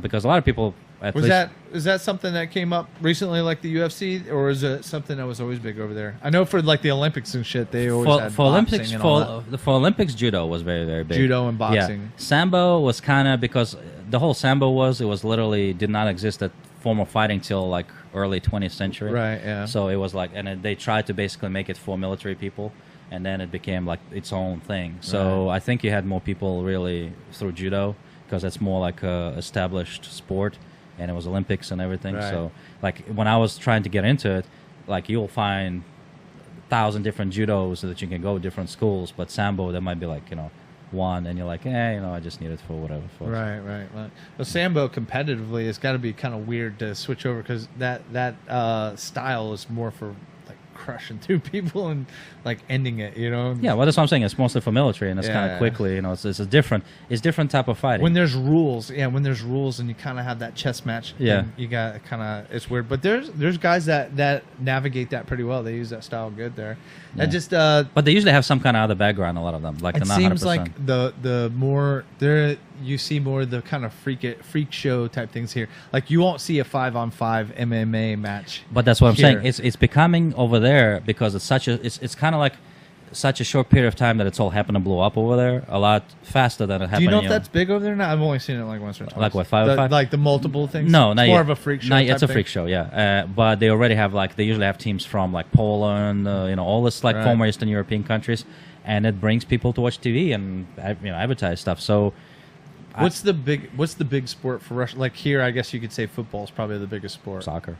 Because a lot of people.
Is that something that came up recently, like the UFC, or is it something that was always big over there? I know for like the Olympics and shit, they always had
for
boxing
Olympics.
and all that.
For Olympics, judo was very, very big.
Judo and boxing.
Yeah. Sambo was kind of because the whole sambo was literally did not exist at form of fighting till like early 20th century.
Right. Yeah.
So it was like, and they tried to basically make it for military people, and then it became like its own thing. So I think you had more people really through judo because it's more like a established sport. And it was Olympics and everything.
Right.
So, like, when I was trying to get into it, like, you'll find 1,000 different judos that you can go to different schools. But Sambo, there might be, like, one. And you're like, I just need it for whatever.
Right. Well, Sambo competitively, it's got to be kind of weird to switch over because that style is more for, like, crushing through people and, like, ending it,
Yeah, well, that's what I'm saying. It's mostly for military, and it's kind of quickly, it's a different type of fighting.
When there's rules, and you kind of have that chess match, you got kind of, it's weird. But there's guys that navigate that pretty well. They use that style good there.
Yeah.
That just
but they usually have some kind of other background. A lot of them, like
it
they're not
seems
100%.
like the more there you see more of the kind of freak show type things here. Like you won't see a 5-on-5 MMA match.
But that's what I'm
here.
saying. It's becoming over there because it's kind of like such a short period of time that it's all happened to blow up over there a lot faster than it happened.
Do you know if that's big over there now? I've only seen it like once or twice.
Like what, 5-on-5?
Like the multiple things?
No,
it's
not
more
yet.
of a freak show.
No, it's a
thing?
freak show, yeah. But they already have they usually have teams from like Poland, all this like former Eastern European countries, and it brings people to watch TV and advertise stuff. So,
what's the big sport for Russia? Like here, I guess you could say football is probably the biggest sport.
Soccer.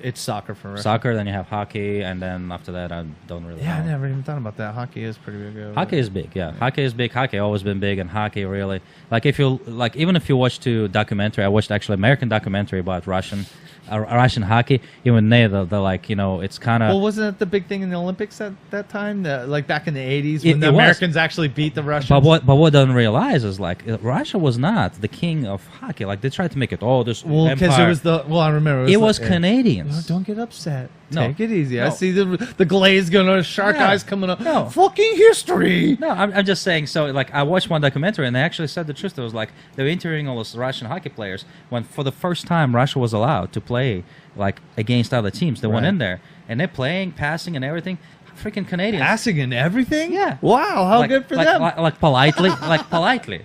It's soccer for Russia.
Soccer, then you have hockey, and then after that, I don't really know.
I never even thought about that. Hockey is pretty big.
Hockey is big, yeah. Hockey is big. Hockey always been big, and hockey really even if you watch the documentary, I watched actually American documentary about Russian hockey. Even they're like it's kind of.
Well, wasn't that the big thing in the Olympics at that time? Like back in the 80s when the Americans actually beat the Russians.
But what they don't realize is like Russia was not the king of hockey. Like they tried to make it this
because it was I remember
it was Canadians. Americans.
Don't get upset.
No.
Take it easy. I
No.
see the glaze going on, shark
No.
eyes coming up.
No.
Fucking history.
No, I'm just saying. So, like, I watched one documentary, and they actually said the truth. It was like they were interviewing all those Russian hockey players when, for the first time, Russia was allowed to play like against other teams. They went
Right.
in there, and they're playing, passing, and everything. Freaking Canadians.
Passing and everything?
Yeah.
Wow, how good for them.
Like politely, like politely.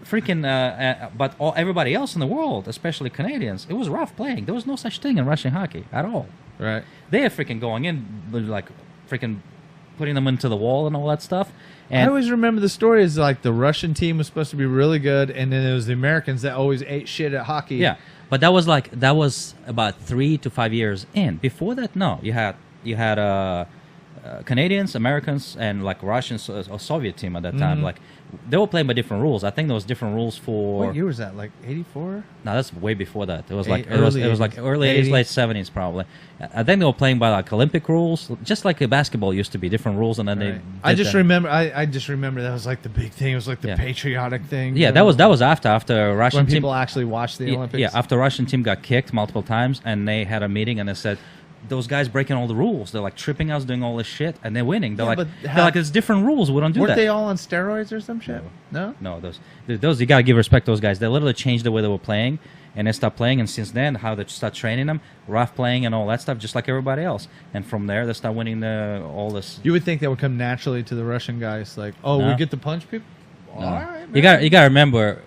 Freaking, but everybody else in the world, especially Canadians, it was rough playing. There was no such thing in Russian hockey at all.
Right.
They are freaking going in, like, freaking putting them into the wall and all that stuff.
I
And
always remember the story is like the Russian team was supposed to be really good, and then it was the Americans that always ate shit at hockey.
yeah, but that was about 3 to 5 years in. Before that, no, you had Canadians, Americans, and like Russians or Soviet team at that time. Like they were playing by different rules. I think there was different rules for.
What year was that? Like 84?
No, that's way before that. It was
Eight-
like it was
early
like
80s.
early 80s, late 70s probably. I think they were playing by like Olympic rules, just like basketball used to be different rules, and then
Right.
they.
I
did
just
that.
remember. I just remember that was like the big thing. It was like the
Yeah.
patriotic thing.
Yeah, that was after Russian
when
team.
people actually watched the Olympics.
Yeah, after Russian team got kicked multiple times, and they had a meeting, and they said, "Those guys breaking all the rules. They're like tripping us, doing all this shit, and they're winning." They're
Yeah,
like,
but
they're like, "It's different rules. We don't do
Weren't
that."
they all on steroids or some shit? No.
No, those you gotta give respect to those guys. They literally changed the way they were playing, and they stopped playing. And since then, how they start training them, rough playing and all that stuff, just like everybody else. And from there, they start winning all this.
You would think that would come naturally to the Russian guys, like, oh,
No.
we get to punch people.
No.
All right,
You
man.
gotta remember,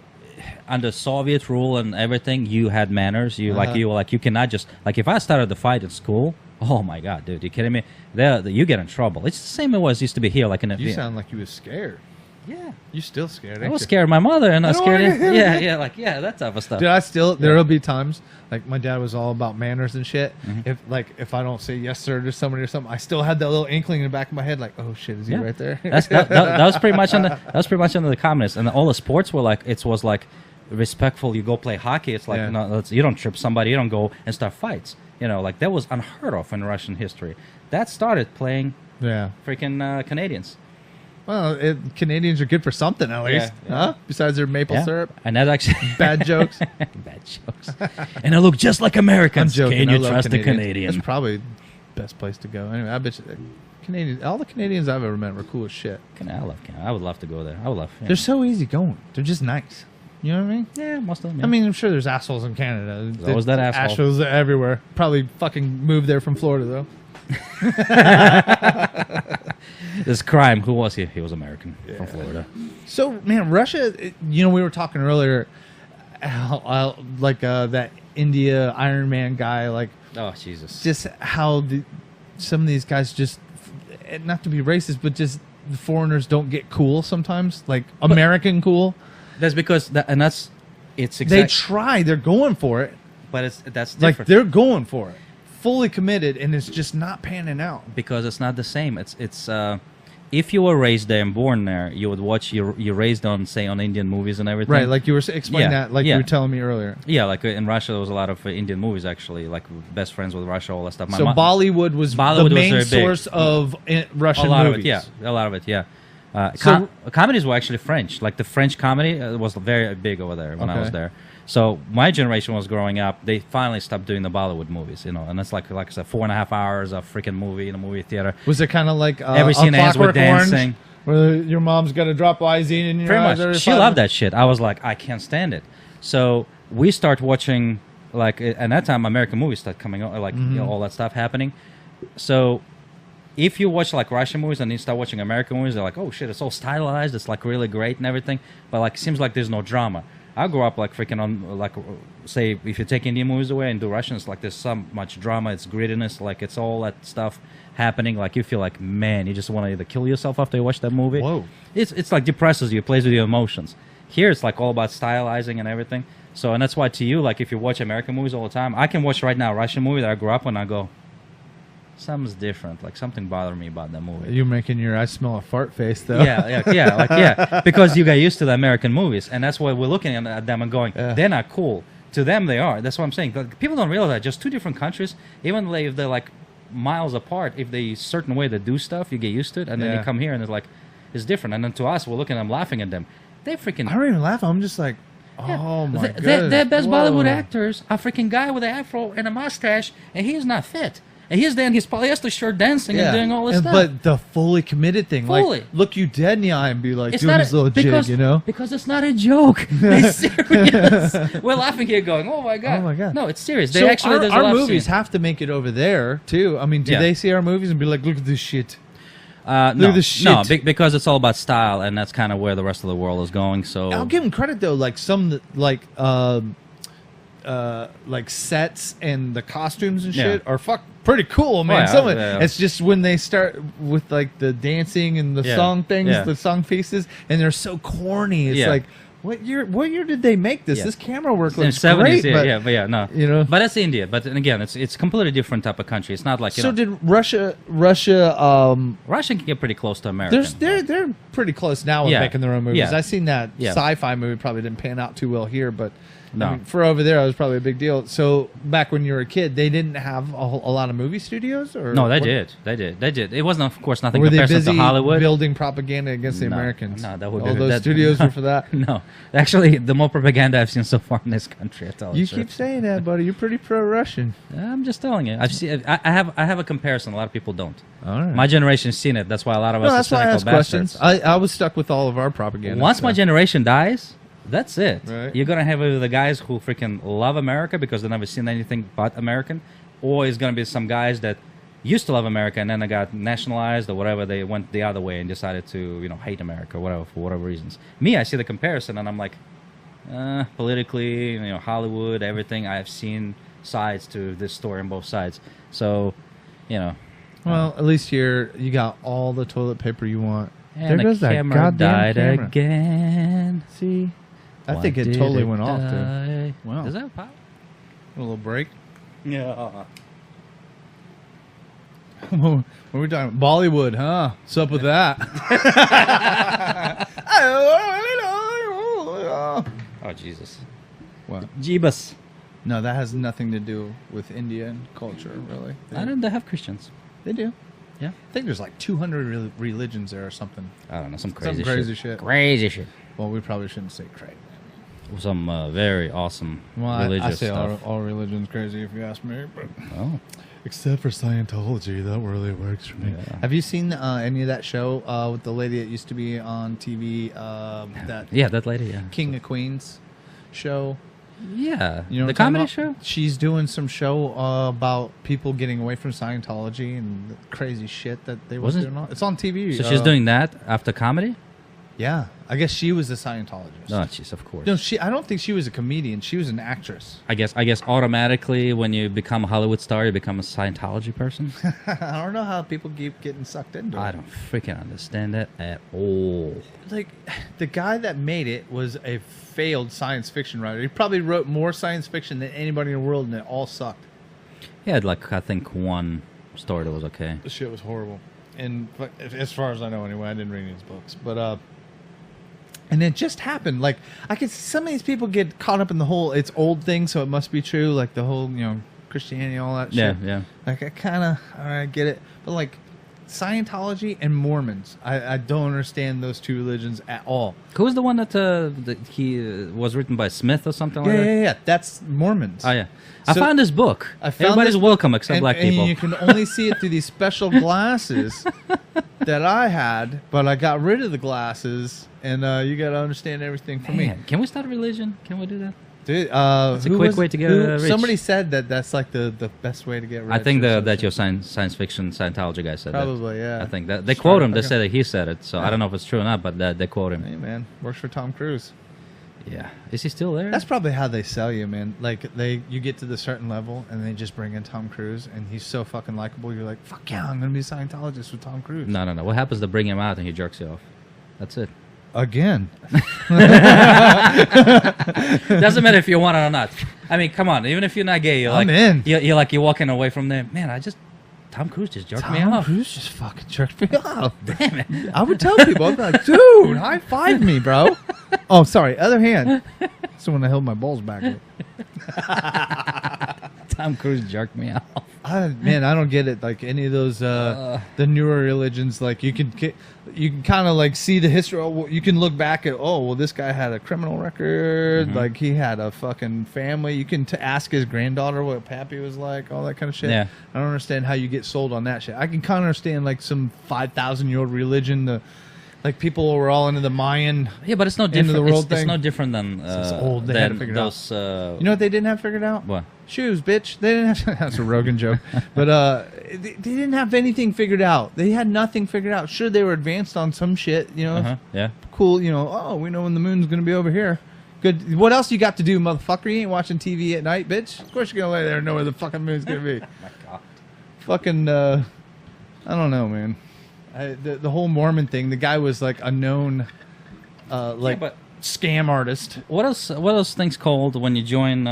under Soviet rule and everything, you had manners. You you cannot just like if I started the fight at school. Oh my god, dude! You kidding me? You get in trouble. It's the same it was used to be here, like in a.
You sound like you was scared.
Yeah,
You still scared?
I
ain't
was
you?
scared of my mother, and I was
don't
scared.
wanna-
Yeah, that type of stuff.
Dude, I still there'll be times like my dad was all about manners and shit.
Mm-hmm.
If I don't say yes sir to somebody or something, I still had that little inkling in the back of my head, like, oh shit, is he
Yeah.
right there?
That was pretty much under the communists, and all the sports were like it was like respectful. You go play hockey. It's like
Yeah.
no, you don't trip somebody. You don't go and start fights. Like that was unheard of in Russian history. That started playing
Yeah.
freaking Canadians.
Well, Canadians are good for something at least,
Yeah.
huh? Besides their maple
Yeah.
syrup,
And that actually
bad jokes.
bad jokes. And I look just like
I'm
Americans.
joking.
Can
I
you
love
trust a
Canadians.
Canadian?
That's probably the best place to go. Anyway, I bet you Canadians, all the Canadians I've ever met were cool as shit.
I love Canada. I would love to go there. I would love.
They're so easy going. They're just nice. You know what I mean?
yeah, most of them.
I mean, I'm sure there's assholes in Canada.
There's always that asshole.
Assholes everywhere. Probably fucking moved there from Florida though.
this crime. Who was he? He was American from Florida.
So, man, Russia. We were talking earlier, like that India Iron Man guy. Like,
Oh Jesus!
just how some of these guys just, not to be racist, but just the foreigners don't get cool sometimes. Like American cool.
That's because it's
They
exactly.
try. They're going for it.
But that's
Like
different.
they're going for it, fully committed, and it's just not panning out.
Because it's not the same. It's if you were raised there and born there, you would watch you're raised on Indian movies and everything.
Right, like you were explaining
Yeah,
that, like
yeah.
you were telling me earlier.
Yeah, like in Russia there was a lot of Indian movies actually, like Best Friends with Russia, all that stuff.
So Bollywood was
Bollywood
the
was
main
very big.
source of Russian
a lot
movies.
of it, yeah, a lot of it, yeah.
So-
Comedies were actually French. Like the French comedy was very big over there when I
Okay.
was there. So my generation was growing up. They finally stopped doing the Bollywood movies, and it's like I said, 4.5 hours of freaking movie in a movie theater.
Was it kind of like
Every
a
scene ends with
Clockwork Orange,
dancing.
where your mom's got to drop Izine in your
Pretty
eyes
much.
every
She
5
loved
minutes?
that shit. I was like, I can't stand it. So we start watching, like, at that time, American movies start coming out, like, all that stuff happening. So if you watch, like, Russian movies and you start watching American movies, they're like, oh, shit, it's all stylized. It's, like, really great and everything. But, like, it seems like there's no drama. I grew up, like, freaking on, like, say, if you take Indian movies away and do Russian, it's like there's so much drama. It's grittiness. Like, it's all that stuff happening. Like, you feel like, man, you just want to either kill yourself after you watch that movie.
Whoa.
It's like depresses you, plays with your emotions. Here it's like all about stylizing and everything. So, and that's why to you, like if you watch American movies all the time, I can watch right now a Russian movie that I grew up on and I go, something's different. Like something bothered me about that movie.
You're making your I smell a fart face though.
Yeah, because you got used to the American movies, and that's why we're looking at them and going,
Yeah.
they're not cool. To them, they are. That's what I'm saying. Like, people don't realize that just two different countries, even if they're like miles apart, if they certain way they do stuff, you get used to it, and then
Yeah.
you come here and it's like it's different. And then to us, we're looking at them, laughing at them. They freaking
I don't even laugh. I'm just like, Oh my god.
Their best Bollywood actors are freaking guy with an afro and a mustache, and he's not fit. And he's there in his polyester shirt dancing and doing all this stuff.
But the fully committed thing,
Fully.
like look you dead in the eye and be like,
It's
doing
not
this little jig, you know?
Because it's not a joke. It's serious. We're laughing here going, oh my god.
Oh my god.
No, it's serious.
So
There's a
our
lot of
movies
scene.
have to make it over there too. I mean, do
Yeah.
they see our movies and be like, look at this shit?
No,
at this shit.
because it's all about style, and that's kind of where the rest of the world is going. So
I'll give them credit though. Like some like sets and the costumes and shit are pretty cool, man.
yeah,
Some of it,
yeah.
it's just when they start with like the dancing and the song things, the song pieces, and they're so corny. It's like, what year did they make this?
Yeah.
This camera work
in the
looks
70s,
great.
but no,
you know.
But that's India. But then again, it's completely different type of country. It's not like
So did Russia?
Russia can get pretty close to America.
They're pretty close now with
Yeah.
making their own movies.
Yeah.
I seen that
Yeah.
sci-fi movie probably didn't pan out too well here, but
No.
I mean, for over there, it was probably a big deal. So back when you were a kid, they didn't have a lot of movie studios, or
No, they
what?
did. They did. It wasn't, of course, nothing
Were they
comparison
busy
to Hollywood.
building propaganda against the
No,
Americans?
no, that would
all
be-
those
that-
studios were for that.
No, actually, the more propaganda I've seen so far in this country, I tell you.
You keep saying that, buddy. You're pretty pro-Russian.
I'm just telling you. I've seen. I have a comparison. A lot of people don't.
All right.
My generation's seen it. That's why a lot of
No,
us
that's
are
why I
cynical
ask questions.
bastards.
I was stuck with all of our propaganda.
Once my
so.
generation dies, that's it.
Right.
You're gonna have either the guys who freaking love America because they've never seen anything but American, or it's gonna be some guys that used to love America and then they got nationalized or whatever. They went the other way and decided to hate America, or whatever, for whatever reasons. Me, I see the comparison and I'm like, politically, Hollywood, everything. I've seen sides to this story on both sides. So,
Well, at least here you got all the toilet paper you want.
and
there
the
goes that
camera
goddamn
died
camera.
again.
See, I
Why
think it
did
totally
it
went off. Too.
die?
Wow.
Does that pop?
A little break.
Yeah.
What are we talking about? Bollywood, huh? What's up with that?
Oh Jesus.
What?
Jeebus.
No, that has nothing to do with Indian culture, really.
I don't. They have Christians.
They do.
Yeah.
I think there's like 200 religions there or something.
I don't know. Some
Some
crazy,
crazy shit.
Crazy shit.
Well, we probably shouldn't say crazy.
Some very awesome
Well,
religious
I say
stuff.
all religions crazy if you ask me. But
Oh.
except for Scientology, that really works for me.
Yeah.
Have you seen any of that show with the lady that used to be on TV? That
Yeah, that lady. Yeah.
King of Queens show.
Yeah.
You know
The
what I'm
comedy
talking
show.
about? She's doing some show about people getting away from Scientology and the crazy shit that they was
Wasn't-
doing. It's on TV.
So she's doing that after comedy.
Yeah, I guess she was a Scientologist.
Oh, jeez, of course.
No, I don't think she was a comedian. She was an actress.
I guess automatically when you become a Hollywood star, you become a Scientology person.
I don't know how people keep getting sucked into it.
I don't freaking understand that at all.
Like, the guy that made it was a failed science fiction writer. He probably wrote more science fiction than anybody in the world, and it all sucked.
He had like I think one story that was okay.
The shit was horrible. And as far as I know, anyway, I didn't read any of his books. But and it just happened. Like, I could see some of these people get caught up in the whole it's old thing, so it must be true. Like the whole Christianity, all that shit.
Yeah.
Like I kind of get it, but like Scientology and Mormons, I don't understand those two religions at all.
Who was the one that he was written by Smith or something like that?
Yeah. That's Mormons.
Oh yeah. I
So-
found this book.
I found
Everybody's
this
welcome except
and,
black
and
people.
you can only see it through these special glasses that I had, but I got rid of the glasses, and you got to understand everything for me.
Man, can we start a religion? Can we do that?
Dude,
It's a quick way to get rich.
Somebody said that's like the best way to get rich.
I think
or some
that
shit.
your science fiction Scientology guy said
Probably,
that.
yeah.
I think that they quote him. They
Okay.
say that he said it. So I don't know if it's true or not, but they quote him.
Hey man, works for Tom Cruise.
Yeah. Is he still there?
That's probably how they sell you, man. Like you get to the certain level, and they just bring in Tom Cruise, and he's so fucking likable. You're like, fuck yeah, I'm gonna be a Scientologist with Tom Cruise.
No. What happens to bring him out and he jerks you off? That's it.
Again.
Doesn't matter if you want it or not. I mean, come on. Even if you're not gay, you're
I'm
like,
in.
You're walking away from there. Man, Tom Cruise just jerked me
Tom
off.
Cruise just fucking jerked me off.
Damn it.
I would tell people, I'd be like, dude, high five me, bro. Oh, sorry, other hand. That's when I held my balls back.
Tom Cruise jerked me off.
Man, I don't get it. Like any of those the newer religions, like you can kind of like see the history. You can look back at, oh, well, this guy had a criminal record. Like he had a fucking family. You can ask his granddaughter what Pappy was like, all that kind of shit.
Yeah.
I don't understand how you get sold on that shit. I can kind of understand like some 5,000-year-old religion. Like people were all into the Mayan.
Yeah, but it's no different.
The world
it's
thing.
no different than
It's old. They had to figure it out.
those.
You know what they didn't have figured out?
What?
Shoes, bitch. They didn't have. That's a Rogan joke, but they didn't have anything figured out. They had nothing figured out. Sure, they were advanced on some shit. You know,
Yeah.
cool. You know, oh, we know when the moon's gonna be over here. Good. What else you got to do, motherfucker? You ain't watching TV at night, bitch. Of course you're gonna lay there and know where the fucking moon's gonna be.
Oh my God.
Fucking. I don't know, man. The whole Mormon thing. The guy was like a known,
but
scam artist.
What else? What else things called when you join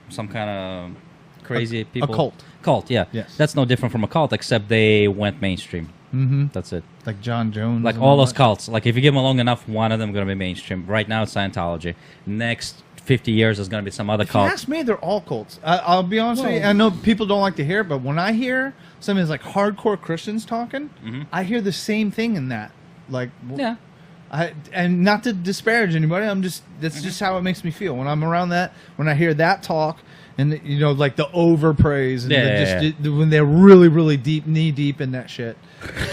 some kind of crazy people?
A cult.
Cult, yeah.
Yes.
That's no different from a cult, except they went mainstream.
Mm-hmm.
That's it.
Like John Jones.
Like
and
all those
that.
cults. Like if you give them long enough, one of them going to be mainstream. Right now, it's Scientology. Next 50 years, there's going to be some other
If you
cult.
ask me, they're all cults. I'll be honest with you. I know people don't like to hear it, but when I hear some of these like hardcore Christians talking, I hear the same thing in that. Like,
Yeah.
and not to disparage anybody, that's just how it makes me feel when I'm around that. When I hear that talk, and you know, like the overpraise, and when they're really, really deep, knee deep in that shit.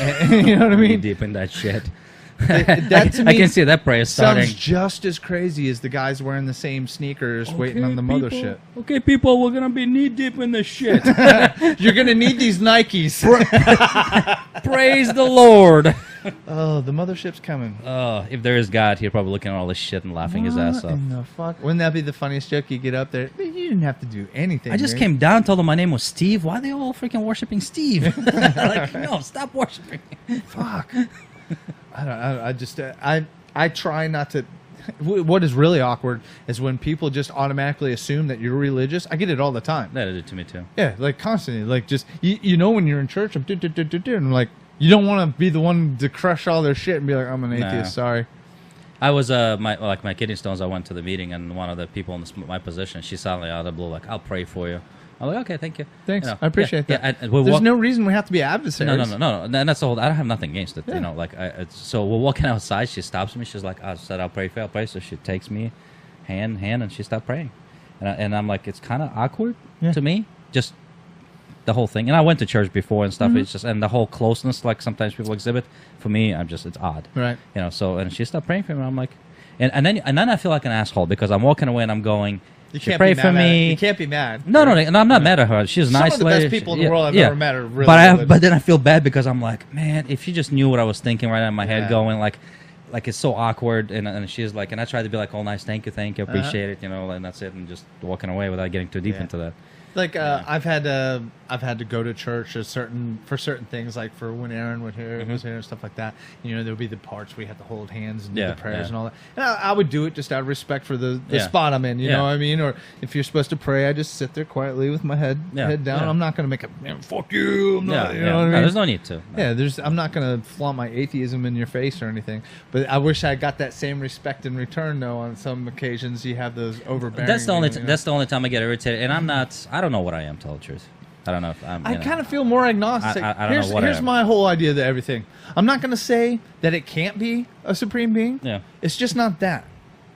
And, you know what I mean?
Deep in that shit.
That to me
I can see that prayer starting.
sounds just as crazy as the guys wearing the same sneakers waiting on the mothership.
Okay, people, we're gonna be knee deep in the shit.
You're gonna need these Nikes.
Praise the Lord.
Oh, the mothership's coming.
If there is God, he'll probably looking at all this shit and laughing his ass
What
off.
in the fuck? Wouldn't that be the funniest joke? You get up there, you didn't have to do anything.
I just
dude.
came down, told them my name was Steve. Why are they all freaking worshiping Steve? Like, no, stop worshiping.
Fuck. I try not to. What is really awkward is when people just automatically assume that you're religious. I get it all the time.
That did it to me too.
Yeah, like constantly. Like just you know when you're in church, and I'm like, you don't want to be the one to crush all their shit and be like, I'm an atheist.
Nah.
Sorry.
I was my kidney stones. I went to the meeting and one of the people in my position, she suddenly out of the blue like, I'll pray for you. I'm like, okay, thank you.
Thanks.
You know,
I appreciate that.
Yeah,
There's no reason we have to be adversaries.
No. And that's the whole. I don't have nothing against it. You know, like so we're walking outside. She stops me. She's like, I said, I'll pray for you. I'll pray. So she takes me, hand, and she stopped praying, and I'm like, it's kind of awkward to me, just the whole thing. And I went to church before and stuff. It's just and the whole closeness, like sometimes people exhibit. For me, it's odd.
Right.
You know. So and she stopped praying for me. And I'm like, and then I feel like an asshole because I'm walking away and I'm going.
You
She
can't
prayed
be
for
mad at
me.
it. You can't be mad.
No, and I'm not mad at her. She's a nice
Some of the
lady.
best people in the world I've ever met are really
But
good.
then I feel bad because I'm like, man, if she just knew what I was thinking right now in my head, going like it's so awkward, and she's like, and I tried to be like, all nice, thank you, appreciate it, you know, and that's it, and just walking away without getting too deep into that.
Like I've had to go to church for certain things, like for when Aaron was here and stuff like that. You know, there would be the parts where you had to hold hands and do the prayers and all that. And I would do it just out of respect for the spot I'm in. You know what I mean? Or if you're supposed to pray, I just sit there quietly with my head down.
Yeah.
I'm not going to make a fuck you. I'm not, you know what I mean?
No, there's no need to. No.
Yeah, I'm not going to flaunt my atheism in your face or anything. But I wish I got that same respect in return. Though on some occasions you have those overbearing.
That's the only. That's the only time I get irritated, and I'm not. I don't know what I am. Tell the truth. I don't know if I'm.
I kind of feel more agnostic.
I don't know what
here's my whole idea of everything. I'm not going to say that it can't be a supreme being.
Yeah.
It's just not that.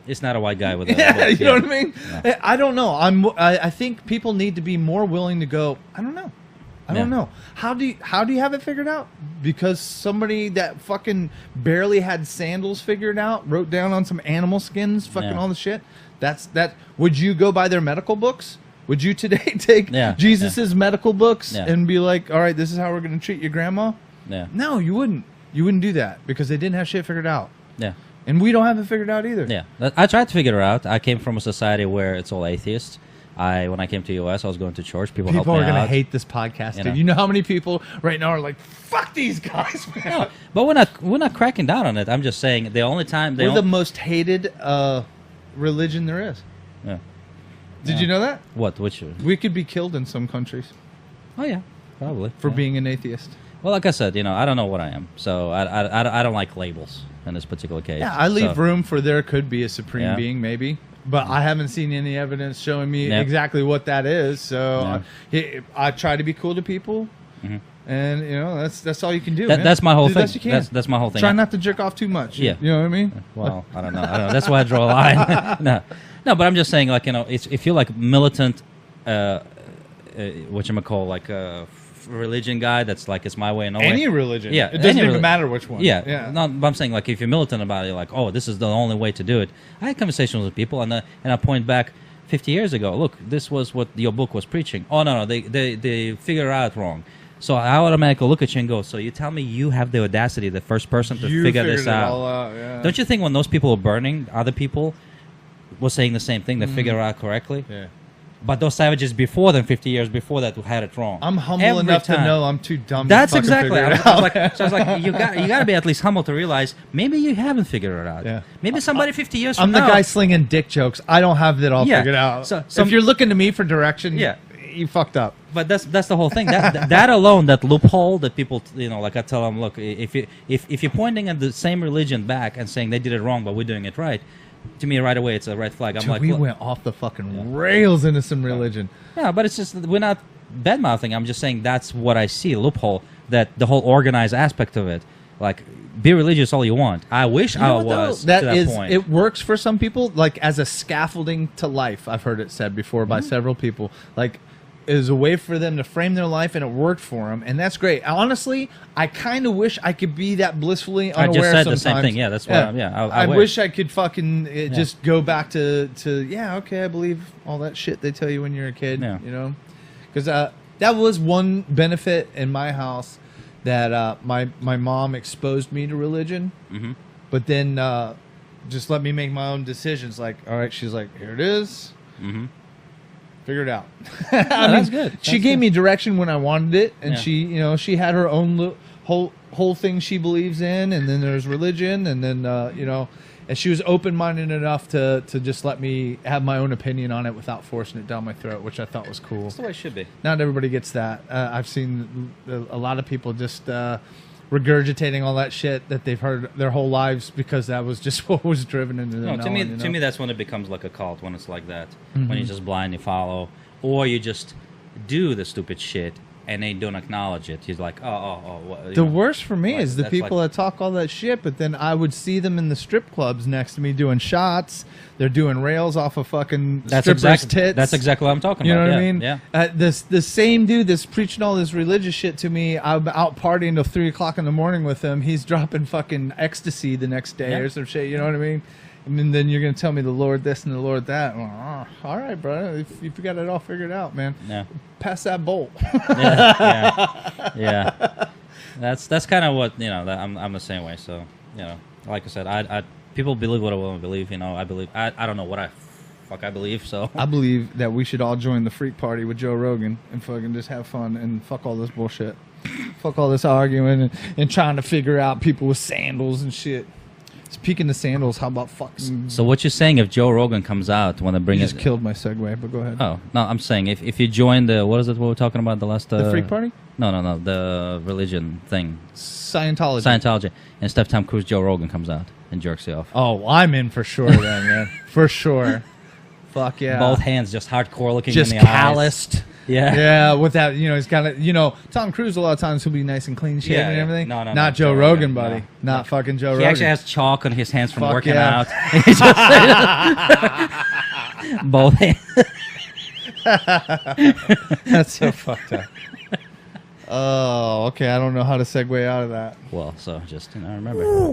It's not a white guy with a.
You know what I mean? No. I don't know. I think people need to be more willing to go. I don't know. I don't know. How do you have it figured out? Because somebody that fucking barely had sandals figured out wrote down on some animal skins, fucking all the shit. That. Would you go by their medical books? Would you today take Jesus's medical books and be like, all right, this is how we're going to treat your grandma?
Yeah.
No, you wouldn't. You wouldn't do that because they didn't have shit figured out.
Yeah.
And we don't have it figured out either.
Yeah. I tried to figure it out. I came from a society where it's all atheists. When I came to the U.S., I was going to church. People helped me out.
People are going to hate this podcast, dude. You know how many people right now are like, fuck these guys, man.
No, but we're not cracking down on it. I'm just saying the only time
we're the most hated religion there is.
Yeah.
Did you know that?
What? Which?
We could be killed in some countries.
Oh yeah, probably
for being an atheist.
Well, like I said, I don't know what I am, so I don't like labels in this particular case.
Yeah, I leave room for there could be a supreme being, maybe, but I haven't seen any evidence showing me
Yep.
exactly what that is. So I try to be cool to people, and you know that's all you can do. Man.
That's my whole
Do the
thing.
best you can.
That's my whole thing.
Try not to jerk off too much.
Yeah.
You know what I mean?
Well, I don't know. That's why I draw a line. No, but I'm just saying, like, you know, if you're like militant, whatchamacall, like a religion guy that's like, it's my way and no way.
Any religion.
Yeah,
It doesn't
any
even matter which one.
Yeah,
Yeah.
No, but I'm saying, like, if you're militant about it, you're like, oh, this is the only way to do it. I had conversations with people, and I point back 50 years ago. Look, this was what your book was preaching. Oh no, they figure out wrong. So I automatically look at you and go, so you tell me you have the audacity, the first person to
You
figure
figured
this
it
out.
all out, yeah.
Don't you think when those people were burning, other people were saying the same thing, they figure it out correctly?
Yeah.
But those savages before them, 50 years before that, had it wrong.
I'm humble
Every
enough
time.
to know I'm too dumb.
That's
to fucking
exactly.
figure
I
it
was
out.
like, so I was like, you got to be at least humble to realize maybe you haven't figured it out.
Yeah.
Maybe somebody 50 years
I'm
from
the
now.
guy slinging dick jokes. I don't have it all
Yeah.
figured out.
So
if you're looking to me for direction,
Yeah.
you fucked up.
But that's the whole thing. That alone, that loophole that people, you know, like I tell them, look, if you're pointing at the same religion back and saying they did it wrong, but we're doing it right, to me right away it's a red flag. I'm
Dude,
like,
we
look,
went off the fucking rails into some religion.
yeah, but it's just we're not bad mouthing. I'm just saying that's what I see, a loophole, that the whole organized aspect of it. Like, be religious all you want. I wish I was to that point.
It works for some people, like as a scaffolding to life. I've heard it said before by several people. Like, is a way for them to frame their life, and it worked for them, and that's great. Honestly, I kind of wish I could be that blissfully
I
unaware.
just said
sometimes.
the same thing. Yeah, that's why. I
wish I could fucking just go back to yeah. Okay, I believe all that shit they tell you when you're a kid.
Yeah.
You know, because that was one benefit in my house that my mom exposed me to religion, but then just let me make my own decisions. Like, all right, she's like, here it is. Figure it out.
That's good.
She gave me direction when I wanted it, and
Yeah.
she had her own whole thing she believes in, and then there's religion, and then and she was open-minded enough to just let me have my own opinion on it without forcing it down my throat, which I thought was cool.
That's the way it should be.
Not everybody gets that. I've seen a lot of people just regurgitating all that shit that they've heard their whole lives because that was just what was driven into their
No,
knowing,
to me, that's when it becomes like a cult. When it's like that, when you just blindly follow, or you just do the stupid shit and they don't acknowledge it. He's like, what,
the worst for me is the
that's
people that talk all that shit, but then I would see them in the strip clubs next to me doing shots. They're doing rails off of fucking strippers' tits.
That's exactly what I'm talking
You
about.
know what I mean?
Yeah.
The same dude that's preaching all this religious shit to me, I'm out partying till 3 o'clock in the morning with him. He's dropping fucking ecstasy the next day or some shit. You know what I mean? And then you're gonna tell me the Lord this and the Lord that. Well, all right, bro. If you got it all figured out, man.
Yeah.
Pass that bolt.
Yeah. That's kind of what I'm the same way. So like I said, I people believe what I want to believe. I believe I don't know what I believe. So
I believe that we should all join the freak party with Joe Rogan and fucking just have fun and fuck all this bullshit. Fuck all this arguing and trying to figure out people with sandals and shit. Speaking of sandals, how about fucking...
So what you're saying, if Joe Rogan comes out when they bring
You
it...
just killed my segue, but go ahead.
Oh, no, I'm saying if you join the... What is it we were talking about the last...
The freak party?
No, the religion thing.
Scientology.
And Steph Tom Cruise, Joe Rogan comes out and jerks you off.
Oh, I'm in for sure then, man. For sure. Fuck yeah.
Both hands just hardcore looking
just
in the
calloused.
eyes. Yeah.
Yeah, with that, he's got to, Tom Cruise a lot of times he'll be nice and clean shaven and everything.
No,
Not Joe Rogan, buddy.
No.
Not fucking Joe Rogan.
He actually has chalk on his hands from
Fuck
working
yeah.
out. He just- Both hands.
That's so fucked up. Oh, okay. I don't know how to segue out of that.
Well, so just remember.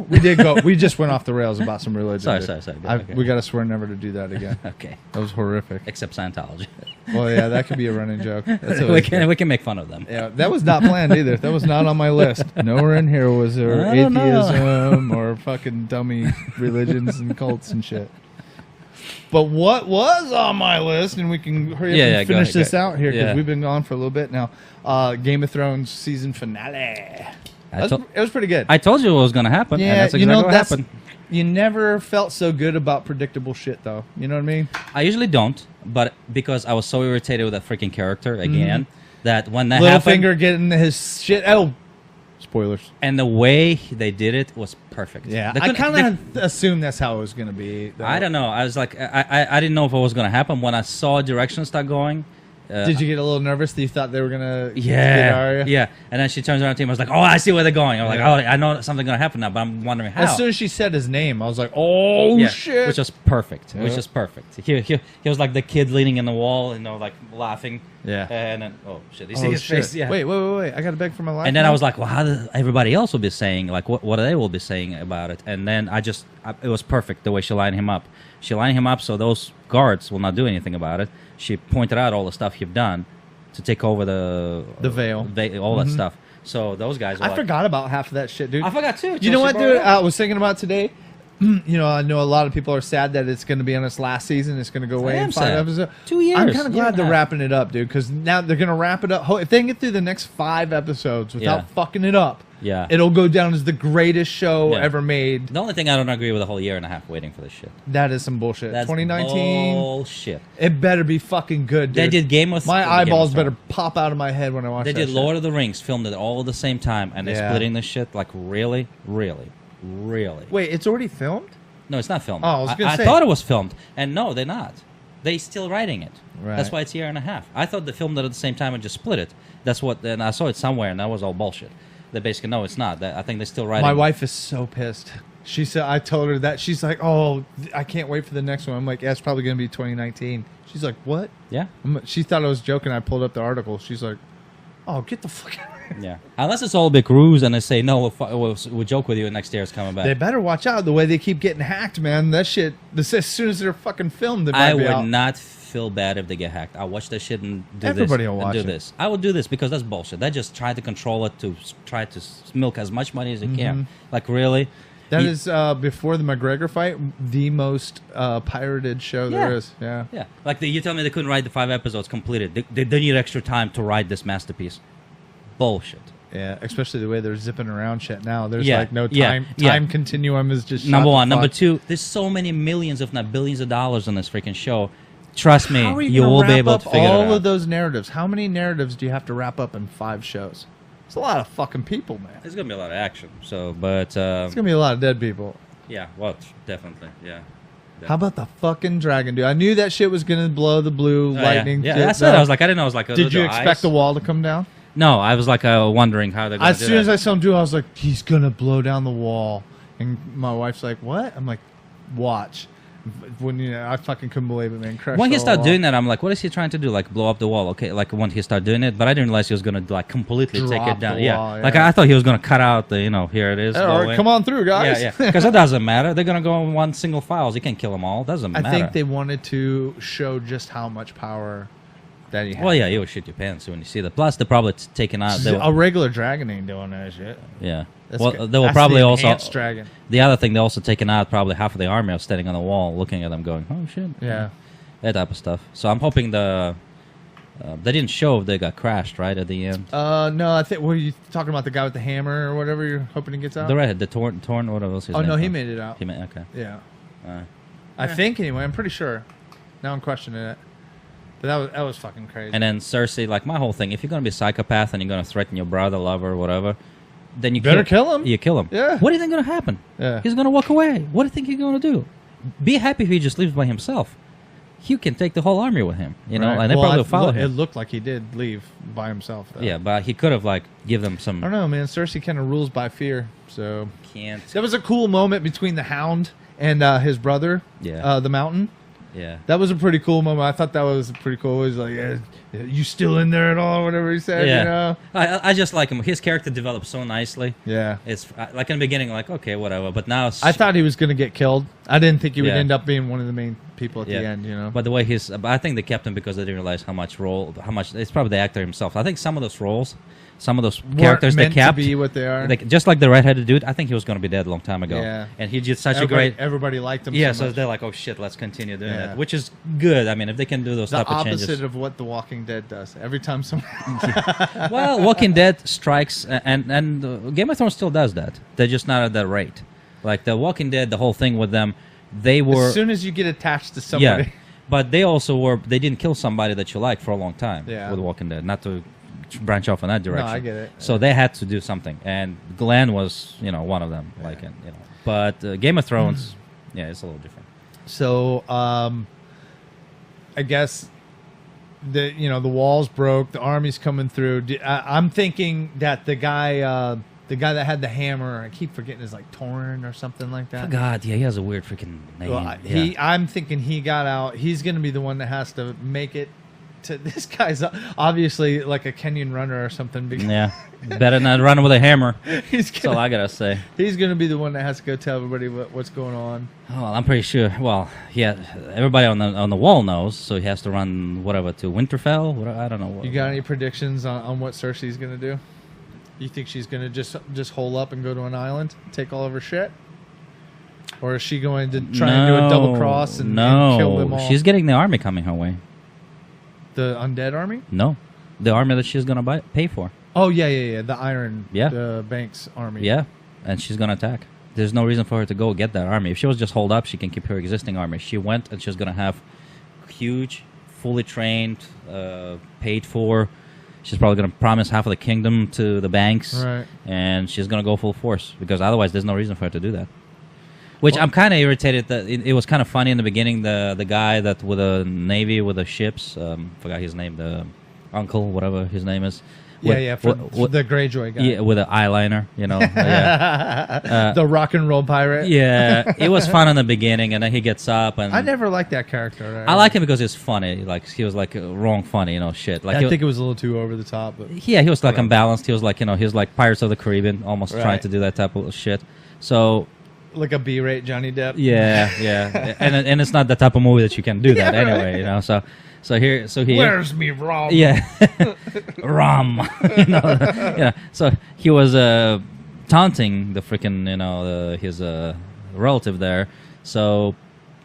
We just went off the rails about some religion.
Sorry.
dude.
Okay.
We got to swear never to do that again.
Okay.
That was horrific.
Except Scientology.
Well, yeah, that could be a running joke. That's
we
always
can make fun of them.
Yeah, that was not planned either. That was not on my list. Nowhere in here was there
I don't know.
atheism or fucking dummy religions and cults and shit. But what was on my list, and we can hurry up and finish this out here because we've been gone for a little bit now. Game of Thrones season finale. It was pretty good.
I told you what was going to happen.
Yeah,
and that's exactly what happened.
You never felt so good about predictable shit, though. You know what I mean?
I usually don't, but because I was so irritated with that freaking character again, that when that happened...
Littlefinger getting his shit... Oh, Spoilers.
And the way they did it was perfect.
Yeah,
They
I
couldn't-
kind of assumed that's how it was going to be. though.
I don't know. I was like, I didn't know if it was going to happen. When I saw direction start going,
Did you get a little nervous that you thought they were going to get
yeah,
Arya?
yeah. And then she turns around to him. I was like, oh, I see where they're going. I'm like, oh, I know something's going to happen now, but I'm wondering how.
As soon as she said his name, I was like, oh,
Yeah,
shit.
which was perfect.
Yeah.
Which was perfect. He was like the kid leaning in the wall, like laughing.
Yeah.
And then, oh shit, you
Oh,
see his
shit.
face? Yeah.
Wait. I got to beg for my life.
And then
now?
I was like, well, how does everybody else will be saying? Like, what they will be saying about it? And then it was perfect the way she lined him up. She lined him up so those guards will not do anything about it. She pointed out all the stuff you've done to take over the
veil.
all that stuff. So those guys were
I
like,
forgot about half of that shit, dude.
I forgot too.
You know what,
Chelsea
dude?
brought it up.
I was thinking about today. I know a lot of people are sad that it's going to be on its last season. It's going to go away
I
in
am
5
sad.
episodes.
2 years.
I'm kind of
year
glad
and a
they're
half.
wrapping it up, dude, because now they're going to wrap it up. If they can get through the next 5 episodes without
Yeah.
fucking it up,
Yeah.
it'll go down as the greatest show
Yeah.
ever made.
The only thing I don't agree with the whole year and a half waiting for this shit.
That is some bullshit.
That's
2019,
bullshit.
it better be fucking good, dude.
They did Game of
My
Game of
eyeballs
Thrones.
better pop out of my head when I watch
They
that
did
shit.
Lord of the Rings, filmed it all at the same time, and they're
Yeah.
splitting this shit. Like, really? Really? Really?
Wait, it's already filmed?
No, it's not filmed.
Oh, I was gonna say.
thought it was filmed, and no, they're not. They still writing it.
Right.
That's why it's a year and a half. I thought they filmed it at the same time and just split it. That's what. And I saw it somewhere, and that was all bullshit. They basically no, it's not. I think they're still writing.
My
it.
wife is so pissed. She said, I told her that. She's like, oh, I can't wait for the next one. I'm like, yeah, it's probably going to be 2019. She's like, what?
Yeah.
She thought I was joking. I pulled up the article. She's like, oh, get the fuck out of here.
Yeah. Unless it's all a big ruse, and they say no, we'll joke with you, and next year it's coming back.
They better watch out the way they keep getting hacked, man. That shit, as soon as they're fucking filmed, they might
I
be
would
out.
not feel bad if they get hacked. I'll watch that shit and do
Everybody
this
will
and
watch
do
it.
this. I will do this because that's bullshit. They just try to control it to try to milk as much money as they can. Like, really?
That
You-
is, before the McGregor fight, the most pirated show there is. Yeah.
Yeah. Like, you tell me they couldn't write the 5 episodes completed. They need extra time to write this masterpiece. Bullshit.
Yeah, especially the way they're zipping around shit now. There's
Yeah,
like no
yeah,
time.
yeah.
Time continuum is just shot
Number
the
one. Number
fuck.
two, there's so many millions, if not billions of dollars on this freaking show. Trust me,
How are
you
gonna
will be
wrap
able
up
to figure
all
it out.
of those narratives? How many narratives do you have to wrap up in 5 shows? It's a lot of fucking people, man.
There's going to be a lot of action. So, but,
It's gonna be a lot of dead people.
yeah, well, definitely. Yeah.
How about the fucking dragon, dude? I knew that shit was gonna blow the blue
Oh,
lightning.
Yeah,
shit
that's it. I
down.
was like, I didn't know. I was like,
Did you expect the wall to come down?
No, I was like wondering how they're going to
As
do
soon
that.
as I saw him do it, I was like, he's gonna blow down the wall. And my wife's like, what? I'm like, watch. When I fucking couldn't believe it, man. Crushed
When he
the
started
wall.
doing that, I'm like, what is he trying to do? Like, blow up the wall? Okay, like when he started doing it, but I didn't realize he was gonna like completely take
Drop
it down.
the
Yeah.
wall,
Like
yeah.
I thought he was gonna cut out the, here it is.
Hey,
go
all right,
away.
come on through, guys.
Yeah, yeah. Because it doesn't matter. They're gonna go in one single files. You can't kill them all. Doesn't
I
matter.
think they wanted to show just how much power that he had.
Well, yeah, you would shit your pants when you see that. Plus, they're probably taking out.
A regular dragon ain't doing that shit.
Yeah.
That's
Well,
good.
they will
That's
probably
the
also.
enhanced dragon.
The other thing, they also taking out probably half of the army of standing on the wall, looking at them, going, "Oh shit."
Yeah.
That type of stuff. So I'm hoping they didn't show if they got crashed right at the end.
No, I think. Were you talking about the guy with the hammer or whatever? You're hoping he gets out.
The redhead, the torn, whatever else his
Oh
name
no, he
was.
made it out.
He made okay.
Yeah.
Uh,
I think anyway. I'm pretty sure. Now I'm questioning it. But that was fucking crazy.
and then Cersei, like my whole thing, if you're gonna be a psychopath and you're gonna threaten your brother, lover, whatever, then you
Better kill him.
You kill him.
Yeah.
What do you think gonna happen?
Yeah.
He's gonna walk away. What do you think you're gonna do? Be happy if he just leaves by himself. He can take the whole army with him,
Right.
and they
Well,
probably follow
It
him.
looked like he did leave by himself. Though.
Yeah, but he could have like give them some.
I don't know, man. Cersei kind of rules by fear. So
Can't.
that was a cool moment between the Hound and his brother.
Yeah.
The Mountain.
Yeah.
That was a pretty cool moment. I thought that was pretty cool. He was like, yeah, "You still in there at all?" Whatever he said.
Yeah.
You know.
I just like him. His character developed so nicely.
Yeah.
It's like in the beginning, like okay, whatever. But now
I thought he was going to get killed. I didn't think he would
Yeah.
end up being one of the main people at the end. You know.
But the way but I think they kept him because they didn't realize how much. It's probably the actor himself. I think some of those roles, some of those characters they
meant
kept,
to be what they are.
just like the redheaded dude. I think he was going to be dead a long time ago.
Yeah.
And he did such
everybody,
a great.
Everybody liked him.
Yeah,
so
so
much.
they're like, oh shit, let's continue doing
Yeah.
that, which is good. I mean, if they can do those
the
type of
opposite
changes.
of what The Walking Dead does. Every time someone.
Well, Walking Dead strikes, and Game of Thrones still does that. They're just not at that rate. Like the Walking Dead, the whole thing with them, they were
as soon as you get attached to somebody.
yeah, but they also were. They didn't kill somebody that you liked for a long time.
Yeah.
With Walking Dead, not to branch off in that direction.
No, I get it.
So they had to do something, and Glenn was, one of them.
Yeah.
Like, but Game of Thrones, yeah, it's a little different.
So, I guess the walls broke, the army's coming through. I'm thinking that the guy that had the hammer, I keep forgetting, is like Torrin or something like that.
God, yeah, he has a weird freaking name.
Well,
yeah.
I'm thinking he got out. He's going to be the one that has to make it. This guy's obviously like a Kenyan runner or something.
Yeah, better not run with a hammer.
That's
all I gotta say.
He's going to be the one that has to go tell everybody what's going on.
Oh, I'm pretty sure. Well, yeah, everybody on the wall knows, so he has to run whatever to Winterfell. I don't know.
You got any predictions on what Cersei's going to do? You think she's going to just hole up and go to an island, take all of her shit? Or is she going to try and do a double cross and kill them all?
She's getting the army coming her way.
The undead army?
No, the army that she's going to pay for.
Oh, yeah. The Iron
Yeah.
Banks army.
Yeah, and she's going to attack. There's no reason for her to go get that army. If she was just holed up, she can keep her existing army. She went, and she's going to have huge, fully trained, paid for. She's probably going to promise half of the kingdom to the banks.
Right.
And she's going to go full force, because otherwise there's no reason for her to do that. Which I'm kind of irritated that it was kind of funny in the beginning. The guy that with the navy with the ships, forgot his name, the uncle, whatever his name is.
For the Greyjoy guy.
Yeah, with the eyeliner, yeah.
The rock and roll pirate.
Yeah, it was fun in the beginning, and then he gets up, and
I never liked that character. Right?
I like him because he's funny. Like he was like wrong funny, shit. Like
I think it was a little too over the top. But
yeah, he was like unbalanced. He was like he was like Pirates of the Caribbean, almost trying to do that type of shit. So.
Like a B-rate Johnny Depp.
Yeah, and it's not the type of movie that you can do that anyway, So here,
where's me rum?
Yeah, rum. So he was taunting the freaking his relative there. So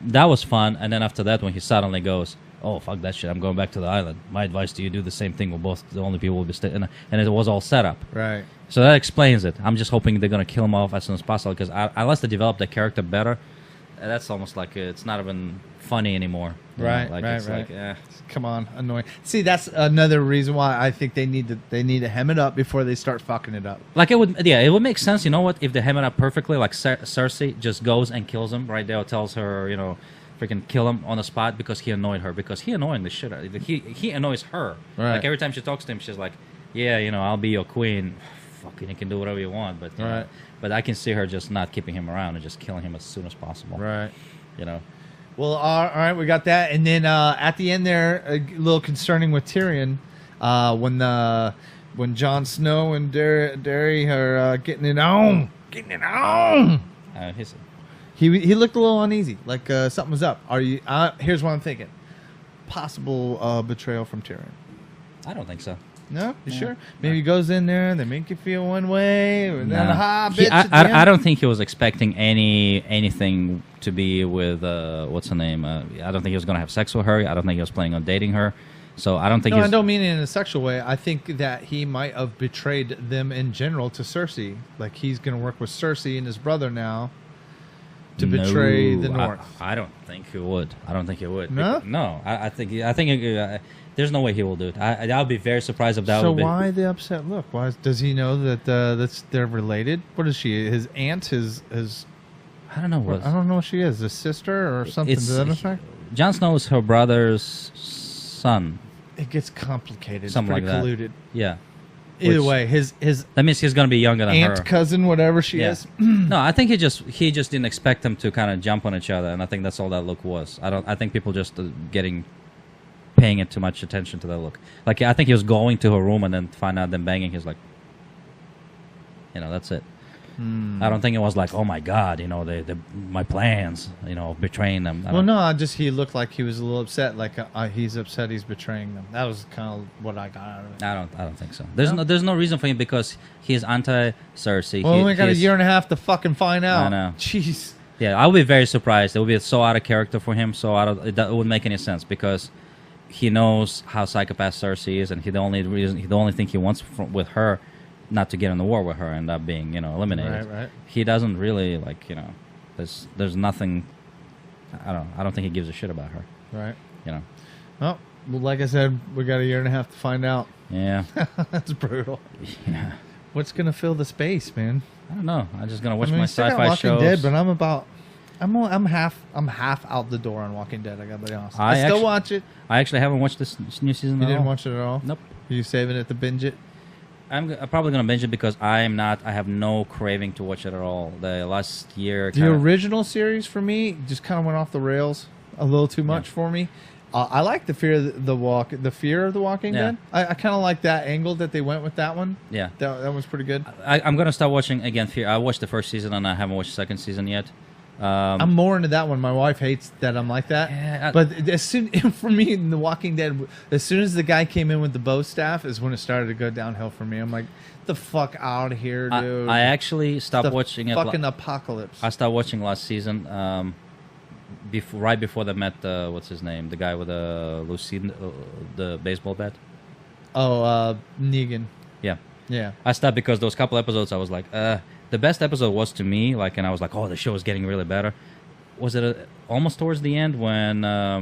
that was fun. And then after that, when he suddenly goes, "Oh fuck that shit! I'm going back to the island. My advice to you: do the same thing. We're both the only people will be staying." And it was all set up.
Right.
So that explains it. I'm just hoping they're gonna kill him off as soon as possible, because unless they develop the character better, that's almost like it's not even funny anymore.
Right.
It's
right.
like,
come on, annoying. See, that's another reason why I think they need to hem it up before they start fucking it up.
Like it would make sense. You know what? If they hem it up perfectly, like Cersei just goes and kills him right there, or tells her, freaking kill him on the spot because he annoyed her. Because he annoying the shit out of her. He annoys her.
Right.
Like every time she talks to him, she's like, "Yeah, I'll be your queen. Fucking, you can do whatever you want." But
right.
But I can see her just not keeping him around and just killing him as soon as possible.
Right.
Well,
all right, we got that, and then at the end there, a little concerning with Tyrion, when Jon Snow and Darry are getting it on. He looked a little uneasy, like something was up. Here's what I'm thinking: possible betrayal from Tyrion.
I don't think so.
No, you sure? Maybe he goes in there and they make you feel one way, and then
I don't think he was expecting anything to be with what's her name. I don't think he was going to have sex with her. I don't think he was planning on dating her. So I don't think.
No, I don't mean it in a sexual way. I think that he might have betrayed them in general to Cersei. Like he's going to work with Cersei and his brother now to betray the North.
I don't think he would.
No,
no. I think. There's no way he will do it. I'll be very surprised if that.
So
would be.
why the upset look? Why does he know that they're related? What is she? His aunt? His
I don't know.
I don't know what she is. A sister or something to that effect?
Jon Snow is her brother's son.
It gets complicated.
Something
it's pretty
like that.
colluded.
Yeah.
Either way, his
that means he's going to be younger than
aunt,
her.
cousin, whatever she is.
No, I think he just didn't expect them to kind of jump on each other, and I think that's all that look was. I think people just paying it too much attention to that look. Like I think he was going to her room and then find out them banging. He's like, that's it. I don't think it was like, oh my god, my plans, betraying them.
He looked like he was a little upset. Like he's upset he's betraying them. That was kind of what I got out of it.
I don't think so. There's no reason for him because he's anti-Cersei.
Well, we got a year and a half to fucking find out.
I know.
Jeez.
Yeah, I would be very surprised. It would be so out of character for him. It wouldn't make any sense because he knows how psychopath Cersei is, and the only thing he wants with her, not to get in the war with her, end up being eliminated.
Right.
He doesn't really there's nothing. I don't think he gives a shit about her.
Right.
Well,
Well, like I said, we got a year and a half to find out.
Yeah.
That's brutal.
Yeah.
What's gonna fill the space, man?
I don't know. I'm just gonna watch
I mean,
my
we still got
sci-fi
Walking
shows.
Dead, but I'm half out the door on Walking Dead. I gotta be honest.
I
I still
actually-
watch it.
I actually haven't watched this new season.
You
at
didn't
all.
watch it at all?
Nope.
Are you saving it to binge it?
I'm probably gonna binge it because I have no craving to watch it at all. The last year,
The original series for me just kind of went off the rails a little too much for me. I like the Fear of the Walking
Yeah.
Dead. I kind of like that angle that they went with that one.
Yeah.
That was pretty good.
I'm gonna start watching again. Fear. I watched the first season and I haven't watched the second season yet.
I'm more into that one. My wife hates that I'm like that.
Yeah,
But as soon for me in The Walking Dead, as soon as the guy came in with the bow staff, is when it started to go downhill for me. I'm like, the fuck out of here, dude.
I actually stopped
The
watching it.
Fucking apocalypse.
I started watching last season. Right before they met, what's his name? The guy with the baseball bat.
Oh, Negan.
Yeah.
Yeah.
I stopped because those couple episodes I was like, the best episode was to me, like, and I was like, oh, the show is getting really better. Was it almost towards the end when a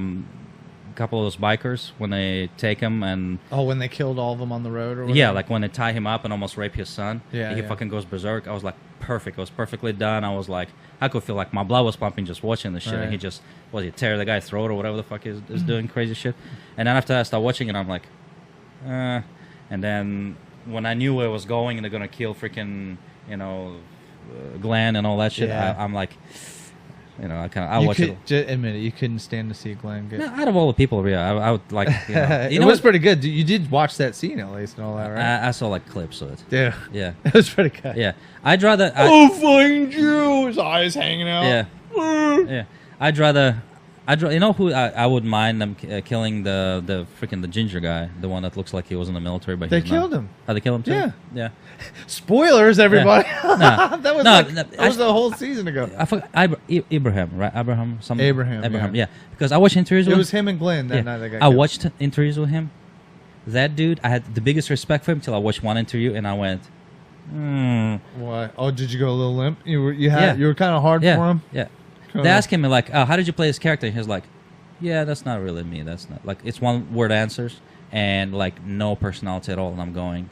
couple of those bikers, when they take him and...
Oh, when they killed all of them on the road or whatever?
Yeah, like when they tie him up and almost rape his son.
Yeah,
and he
yeah.
fucking goes berserk. I was like, perfect. It was perfectly done. I was like, I could feel like my blood was pumping just watching the shit. And
Right.
he just, he tear the guy's throat or whatever the fuck is doing crazy shit. And then after I started watching it, I'm like, and then when I knew where it was going and they're going to kill freaking, Glenn and all that shit,
Yeah.
I'm like, I watch it.
Just admit it, you couldn't stand to see Glenn get...
No, out of all the people, yeah, I would like,
it was pretty good. You did watch that scene at least and all that, right?
I saw like clips of it.
Yeah.
Yeah.
It was pretty good.
Yeah. I'd rather...
I'll find you! His eyes hanging out.
Yeah. Yeah, I'd rather. You know who I would mind them killing the freaking the ginger guy, the one that looks like he was in the military, but
They
he's
killed
not.
him.
Oh, they killed him too.
Yeah.
Yeah.
Spoilers, everybody.
Nah.
that was
No,
that was a whole season ago.
I forgot Abraham, right? Abraham.
Abraham,
Yeah. Because I watched interviews
It
with
was him and Glenn that
yeah.
night. That got
I
killed.
watched interviews with him. That dude, I had the biggest respect for him till I watched one interview and I went,
What? Oh, did you go a little limp? You were kind of hard
yeah,
for him.
yeah.
Kinda-
They asked him like, "How did you play this character?" And he was like, "Yeah, that's not really me. That's not like it's one word answers and like no personality at all." And I'm going,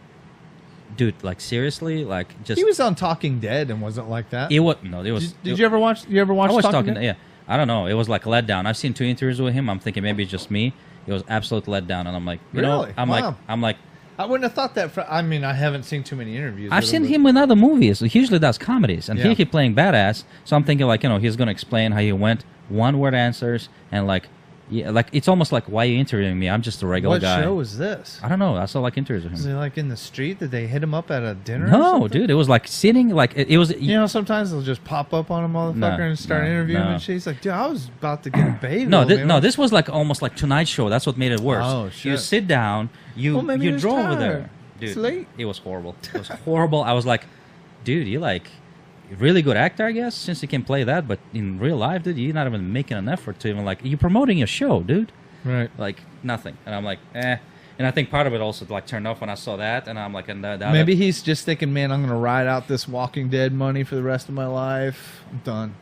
dude, like seriously, like just
He was on Talking Dead and wasn't like that.
it was no, it was.
Did you ever watch? You ever watch
I was
Talking
talking.
Dead?
Yeah, I don't know. It was like a letdown. I've seen 2 interviews with him. I'm thinking maybe it's just me. It was absolute letdown, and I'm like, you know,
Really?
I'm
Wow.
like,
I wouldn't have thought that. I mean, I haven't seen too many interviews.
I've
with
seen
but-
him in other movies. He usually does comedies, and
Yeah.
here he's playing badass. So I'm thinking like, he's gonna explain how he went one word answers and like, yeah, like it's almost like why are you interviewing me? I'm just a regular
What
guy.
show is this?
I don't know. I saw like interviews with
Was
him.
he like in the street? Did they hit him up at a dinner? or
No,
something?
dude, it was like sitting like it was.
You know, sometimes they'll just pop up on a motherfucker
No,
and start
no,
interviewing
no.
and shit. He's like, dude, I was about to get a baby.
No, this was like almost like Tonight Show. That's what made it worse.
Oh,
You
shit.
sit down,
Well, maybe he
you
was
draw over
tired.
there. Dude,
It's late.
it was horrible. It was horrible. I was like, dude, you like really good actor, I guess, since you can play that. But in real life, dude, you're not even making an effort to even like you're promoting your show, dude.
Right.
Like nothing. And I'm like, eh. And I think part of it also like turned off when I saw that, and I'm like, and
Maybe he's just thinking, man, I'm gonna ride out this Walking Dead money for the rest of my life. I'm done.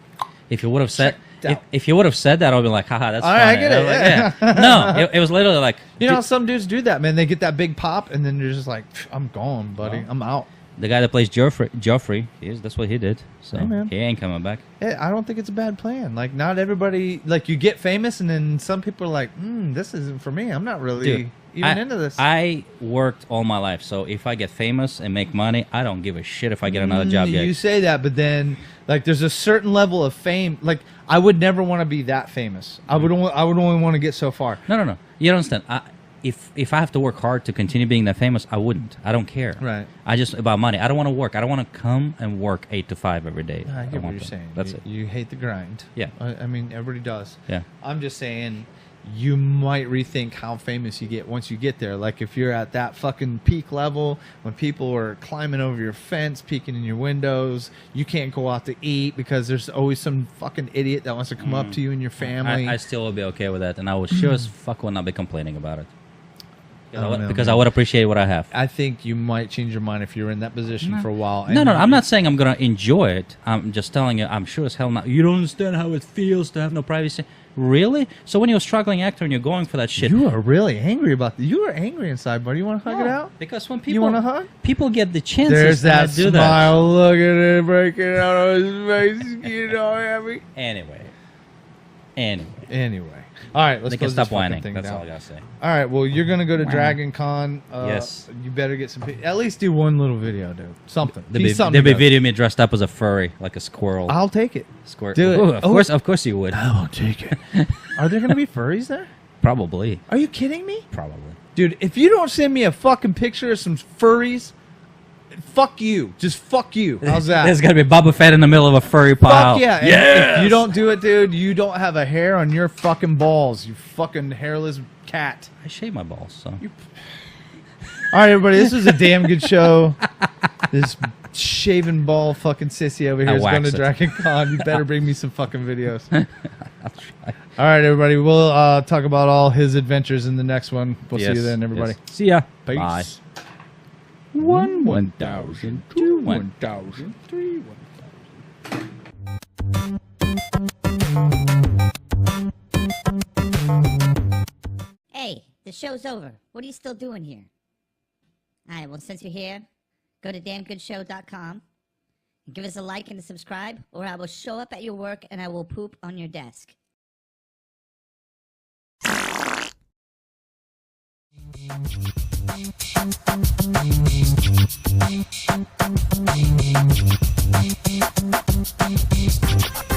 if you would have said
Checked out.
if you would have said that, I'd be like, haha, that's
All
funny.
right, I get
And
it,
I'm like,
yeah.
No, it was literally like,
You know, some dudes do that, man. They get that big pop, and then you're just like, I'm gone, buddy.
Well.
I'm out.
the guy that plays Joffrey, that's what he did. So
Hey, man.
he ain't coming back.
I don't think it's a bad plan. Like, not everybody, like, you get famous, and then some people are like, this isn't for me. I'm not really
Dude,
even into this.
I worked all my life, so if I get famous and make money, I don't give a shit if I get another job
You
gig.
say that, but then, like, there's a certain level of fame. Like, I would never want to be that famous. I would only want to get so far.
No. You don't understand. If I have to work hard to continue being that famous, I wouldn't. I don't care.
Right.
I just about money. I don't want to work. I don't want to come and work 8 to 5 every day.
I get what
want
you're
to.
saying.
That's
you,
it.
You hate the grind.
Yeah.
I mean, everybody does.
Yeah.
I'm just saying, you might rethink how famous you get once you get there. Like, if you're at that fucking peak level, when people are climbing over your fence, peeking in your windows, you can't go out to eat because there's always some fucking idiot that wants to come up to you and your family.
I still will be okay with that, and I would sure as fuck will not be complaining about it. Because I would appreciate what I have.
I think you might change your mind if you're in that position for a while.
No, I'm not saying I'm gonna enjoy it. I'm just telling you, I'm sure as hell not. You don't understand how it feels to have no privacy. Really? So when you're a struggling actor and you're going for that shit,
You are really angry about this. You are angry inside, buddy. You want to hug it out?
Because when people
You want a hug?
people get the chances.
There's
and
that
they do
smile. Look at it breaking out of his face. You know, happy.
that. Anyway.
Anyway. All right, let's
They
close
can stop
this fucking
whining.
thing
That's
down.
all I gotta say.
All right, well, you're going to go to Dragon Con.
Yes.
You better get some... At least do one little video, dude. Something.
They'll
Be
be
something
videoing me dressed up as a furry, like a squirrel.
I'll take it.
Do
it.
Ooh,
Oh.
of course you would.
I will take it. Are there going to be furries there?
Probably.
Are you kidding me?
Probably.
Dude, if you don't send me a fucking picture of some furries, fuck you. Just fuck you. How's that?
There's gonna be Boba Fett in the middle of a furry pile.
Fuck yeah. And
Yes!
if you don't do it, dude, you don't have a hair on your fucking balls. You fucking hairless cat.
I shave my balls, so.
All right, everybody, this was a damn good show. This shaven ball fucking sissy over here is going to
wax it.
Dragon Con. You better bring me some fucking videos.
I'll try.
All right, everybody, we'll talk about all his adventures in the next one. We'll see you then, everybody.
Yes. See ya.
Peace.
Bye.
1,000, 2,
1,000,
1,000, 3, 1,000.
Hey, the show's over. What are you still doing here? Alright, well, since you're here, go to damngoodshow.com and give us a like and a subscribe, or I will show up at your work and I will poop on your desk.
Thank you.